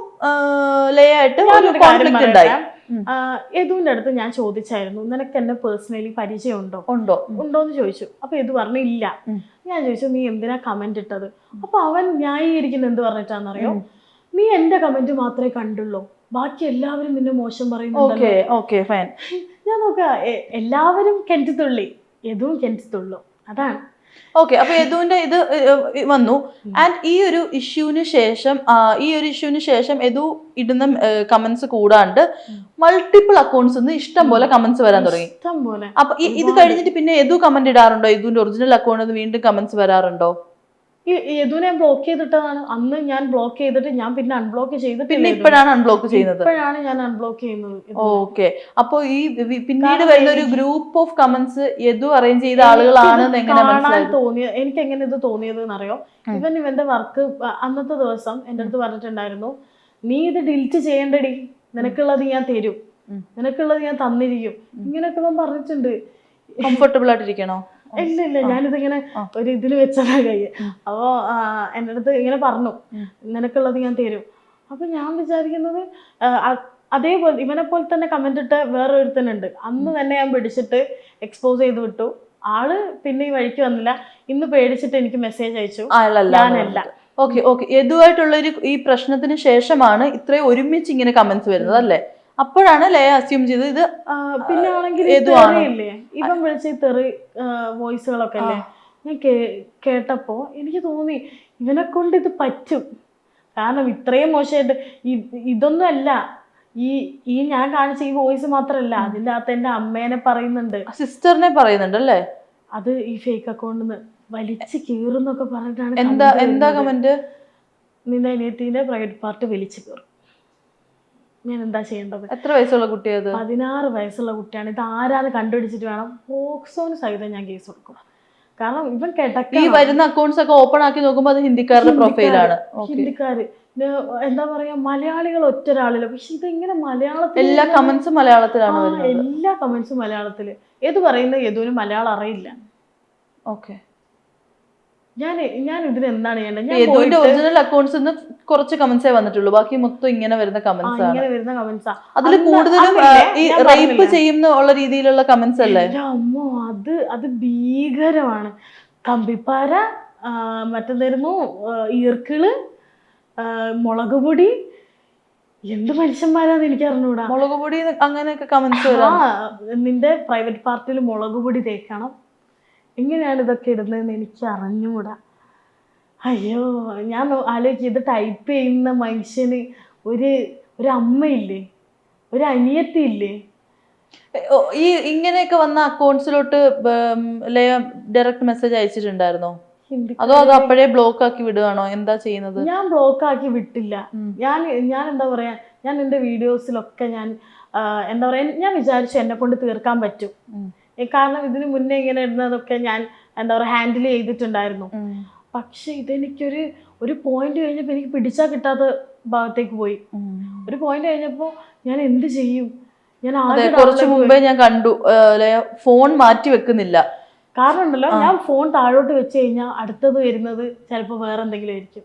S2: ലയായിട്ട് ഒരു കോൺഫ്ലിക്റ്റ് ഉണ്ടായി.
S1: യദുവിന്റെ അടുത്ത് ഞാൻ ചോദിച്ചായിരുന്നു, നിനക്ക് എന്നെ പേഴ്സണലി പരിചയം ഉണ്ടോന്ന് ചോദിച്ചു. അപ്പൊ യദു പറഞ്ഞു ഇല്ല. ഞാൻ ചോദിച്ചു നീ എന്തിനാ കമന്റ് ഇട്ടത്? അപ്പൊ അവൻ ന്യായീകരിക്കുന്ന എന്ത് പറഞ്ഞിട്ടാണെന്നറിയോ, നീ എന്റെ കമന്റ് മാത്രമേ കണ്ടുള്ളൂ, ബാക്കി എല്ലാവരും നിന്നെ മോശം പറയുന്നുണ്ടല്ലോ. ഞാൻ നോക്ക എല്ലാവരും കിണറ്റിത്തുള്ളി, യദുവും കിണറ്റിത്തുള്ളൂ, അതാണ്.
S2: ഓക്കെ. അപ്പൊ യദുവിന്റെ ഇത് വന്നു. ആൻഡ് ഈ ഒരു ഇഷ്യൂവിന് ശേഷം യദു ഇടുന്ന കമന്റ്സ് കൂടാണ്ട് മൾട്ടിപ്പിൾ അക്കൗണ്ട്സ് നിന്ന് ഇഷ്ടം പോലെ കമന്റ്സ് വരാൻ തുടങ്ങി. അപ്പൊ ഇത് കഴിഞ്ഞിട്ട് പിന്നെ യദു കമന്റ് ഇടാറുണ്ടോ? യദുവിന്റെ ഒറിജിനൽ അക്കൗണ്ടിൽ നിന്ന് വീണ്ടും കമന്റ്സ് വരാറുണ്ടോ?
S1: ഈ യദുവിനെ ബ്ലോക്ക് ചെയ്തിട്ടതാണ്. അന്ന് ഞാൻ ബ്ലോക്ക് ചെയ്തിട്ട് ഞാൻ പിന്നെ അൺബ്ലോക്ക് ചെയ്തിട്ട്
S2: പിന്നെ ഇപ്പോഴാണ് അൺബ്ലോക്ക് ചെയ്യുന്നത്.
S1: ഇപ്പോഴാണ് ഞാൻ അൺബ്ലോക്ക് ചെയ്യുന്നത്.
S2: ഓക്കെ. അപ്പൊ ഈ പിന്നീട് വരുന്ന ഒരു group of comments Yadu arrange ചെയ്ത ആളുകളാണെന്ന് എങ്ങനെ മനസ്സിലായി?
S1: തോന്നിയത് എനിക്ക് എങ്ങനെ ഇത് തോന്നിയത് എന്നറിയോ, ഇവന്റെ വർക്ക് അന്നത്തെ ദിവസം എന്റെ അടുത്ത് പറഞ്ഞിട്ടുണ്ടായിരുന്നു, നീ ഇത് ഡിലീറ്റ് ചെയ്യണ്ടടി, നിനക്കുള്ളത് ഞാൻ തരും, നിനക്കുള്ളത് ഞാൻ തന്നിരിക്കും, ഇങ്ങനെയൊക്കെ ഞാൻ പറഞ്ഞിട്ടുണ്ട്.
S2: കംഫർട്ടബിൾ ആയിട്ടിരിക്കണോ?
S1: ഇല്ല, ഞാനിതിങ്ങനെ ഒരു ഇതിൽ വെച്ചതാ കൈ. അപ്പോ എൻ്റെ അടുത്ത് ഇങ്ങനെ പറഞ്ഞു, നിനക്കുള്ളത് ഞാൻ തരും. അപ്പൊ ഞാൻ വിചാരിക്കുന്നത് അതേപോലെ ഇവനെ പോലെ തന്നെ കമന്റ് ഇട്ട വേറൊരുത്തനുണ്ട്. അന്ന് തന്നെ ഞാൻ പിടിച്ചിട്ട് എക്സ്പോസ് ചെയ്ത് വിട്ടു. ആള് പിന്നെ ഈ വഴിക്ക് വന്നില്ല. ഇന്ന് പേടിച്ചിട്ട് എനിക്ക് മെസ്സേജ് അയച്ചു, ഞാനല്ല.
S2: ഓക്കെ. യദുവായിട്ടുള്ള ഈ പ്രശ്നത്തിന് ശേഷമാണ് ഇത്രയും ഒരുമിച്ച് ഇങ്ങനെ കമന്റ്സ് വരുന്നത് അല്ലേ? അപ്പോഴാണ് ലയ അസ്യൂം ചെയ്തത് ഇത്.
S1: പിന്നെ ആണെങ്കിൽ ഇവൻ വിളിച്ച തെറി വോയിസുകളൊക്കെ അല്ലേ, ഞാൻ കേട്ടപ്പോ എനിക്ക് തോന്നി ഇവനെ കൊണ്ട് ഇത് പറ്റും. കാരണം ഇത്രയും മോശമായിട്ട് ഇതൊന്നും അല്ല, ഈ ഞാൻ കാണിച്ച ഈ വോയിസ് മാത്രല്ല, അതിൻ്റെ അകത്ത് എന്റെ അമ്മേനെ പറയുന്നുണ്ട്,
S2: സിസ്റ്ററിനെ പറയുന്നുണ്ട് അല്ലേ.
S1: അത് ഈ ഫേക്ക് അക്കൗണ്ടിന്ന് വലിച്ച് കീറുന്നൊക്കെ പറഞ്ഞിട്ടാണ്.
S2: എന്താ കമന്റ്?
S1: നിന്റെ അനിയത്തിന്റെ പ്രൈവറ്റ് പാർട്ട് വലിച്ചു കീറും. ഞാൻ എന്താ ചെയ്യേണ്ടത്?
S2: എത്ര വയസ്സുള്ള കുട്ടിയത്?
S1: 16 വയസ്സുള്ള കുട്ടിയാണ്. ഇത് ആരാന്ന് കണ്ടുപിടിച്ചിട്ട് വേണം പോക്സോന് സഹിതം ഞാൻ കേസ് കൊടുക്കും. കാരണം ഇവൻ
S2: ഈ വരുന്ന അക്കൗണ്ട്സ് ഒക്കെ ഓപ്പൺ ആക്കി നോക്കുമ്പോൾ അത് ഹിന്ദിക്കാരുടെ പ്രൊഫൈലാണ്.
S1: ഹിന്ദിക്കാര്, എന്താ പറയാ, മലയാളികൾ ഒറ്റൊരാളില്ല. പക്ഷെ ഇത് ഇങ്ങനെ മലയാളത്തിൽ
S2: എല്ലാ കമന്റ്സും മലയാളത്തിലാണ് വരുന്നത്.
S1: എല്ലാ കമന്റ്സും മലയാളത്തില്. ഏത് പറയുന്നത് യദുവിന് മലയാളം അറിയില്ല.
S2: ഓക്കെ.
S1: ഞാൻ ഇതിന് എന്താണ് ചെയ്യേണ്ടത്?
S2: യദുവിന്റെ ഒറിജിനൽ അക്കൗണ്ട്സ് കുറച്ച് കമന്റ്സേ വന്നിട്ടുള്ളൂ, ബാക്കി മൊത്തം ഇങ്ങനെ വരുന്ന കമന്റ്സ് ആണ്. അതിൽ കൂടുതലും ഈ റേപ്പ് ചെയ്യുന്ന ഉള്ള രീതിയിലുള്ള കമന്റ്സ് അല്ലേ?
S1: അമ്മോ, അത് ഭീകരമാണ്. കമ്പിപ്പാര, മറ്റേതായിരുന്നു ഈർക്കിള്, മുളക് പൊടി, എന്ത് മനുഷ്യന്മാരാന്ന് എനിക്ക് അറിഞ്ഞൂടാ.
S2: മുളക് പൊടി അങ്ങനെയൊക്കെ കമന്റ്സ്.
S1: നിന്റെ പ്രൈവറ്റ് പാർട്ടിൽ മുളക് പൊടി തേക്കണം, എങ്ങനെയാണ് ഇതൊക്കെ ഇടുന്നതെന്ന് എനിക്ക് അറിഞ്ഞുകൂടാ. അയ്യോ, ഞാൻ ആലോചിക്കും, ഇത് ടൈപ്പ് ചെയ്യുന്ന മനുഷ്യന് ഒരു അമ്മയില്ലേ, ഒരു അനിയത്തിയില്ലേ?
S2: ഈ ഇങ്ങനെയൊക്കെ വന്ന അക്കൗണ്ട്സിലോട്ട് ലയ ഡയറക്റ്റ് മെസ്സേജ് അയച്ചിട്ടുണ്ടായിരുന്നോ? അതോ അത് അപ്പോഴേ ബ്ലോക്ക് ആക്കി വിടുകയാണോ? എന്താ ചെയ്യുന്നത്?
S1: ഞാൻ ബ്ലോക്ക് ആക്കി വിട്ടില്ല. ഞാൻ എന്താ പറയാ, ഞാൻ എൻ്റെ വീഡിയോസിലൊക്കെ ഞാൻ എന്താ പറയാ, ഞാൻ വിചാരിച്ചു എന്നെ കൊണ്ട് തീർക്കാൻ പറ്റും. കാരണം ഇതിന് മുന്നേ ഇങ്ങനെ ഇടുന്നതൊക്കെ ഞാൻ എന്താ പറയുക ഹാൻഡിൽ ചെയ്തിട്ടുണ്ടായിരുന്നു. പക്ഷെ ഇതെനിക്കൊരു പോയിന്റ് കഴിഞ്ഞപ്പോൾ എനിക്ക് പിടിച്ചാൽ കിട്ടാത്ത ഭാഗത്തേക്ക് പോയി. ഒരു പോയിന്റ് കഴിഞ്ഞപ്പോൾ ഞാൻ എന്ത് ചെയ്യും? ഞാൻ
S2: കുറച്ച് മുമ്പേ ഞാൻ കണ്ടു ഫോൺ മാറ്റി വെക്കുന്നില്ല.
S1: കാരണം ഉണ്ടല്ലോ, ഞാൻ ഫോൺ താഴോട്ട് വെച്ച് കഴിഞ്ഞാൽ അടുത്തത് വരുന്നത് ചിലപ്പോൾ വേറെ എന്തെങ്കിലും ആയിരിക്കും.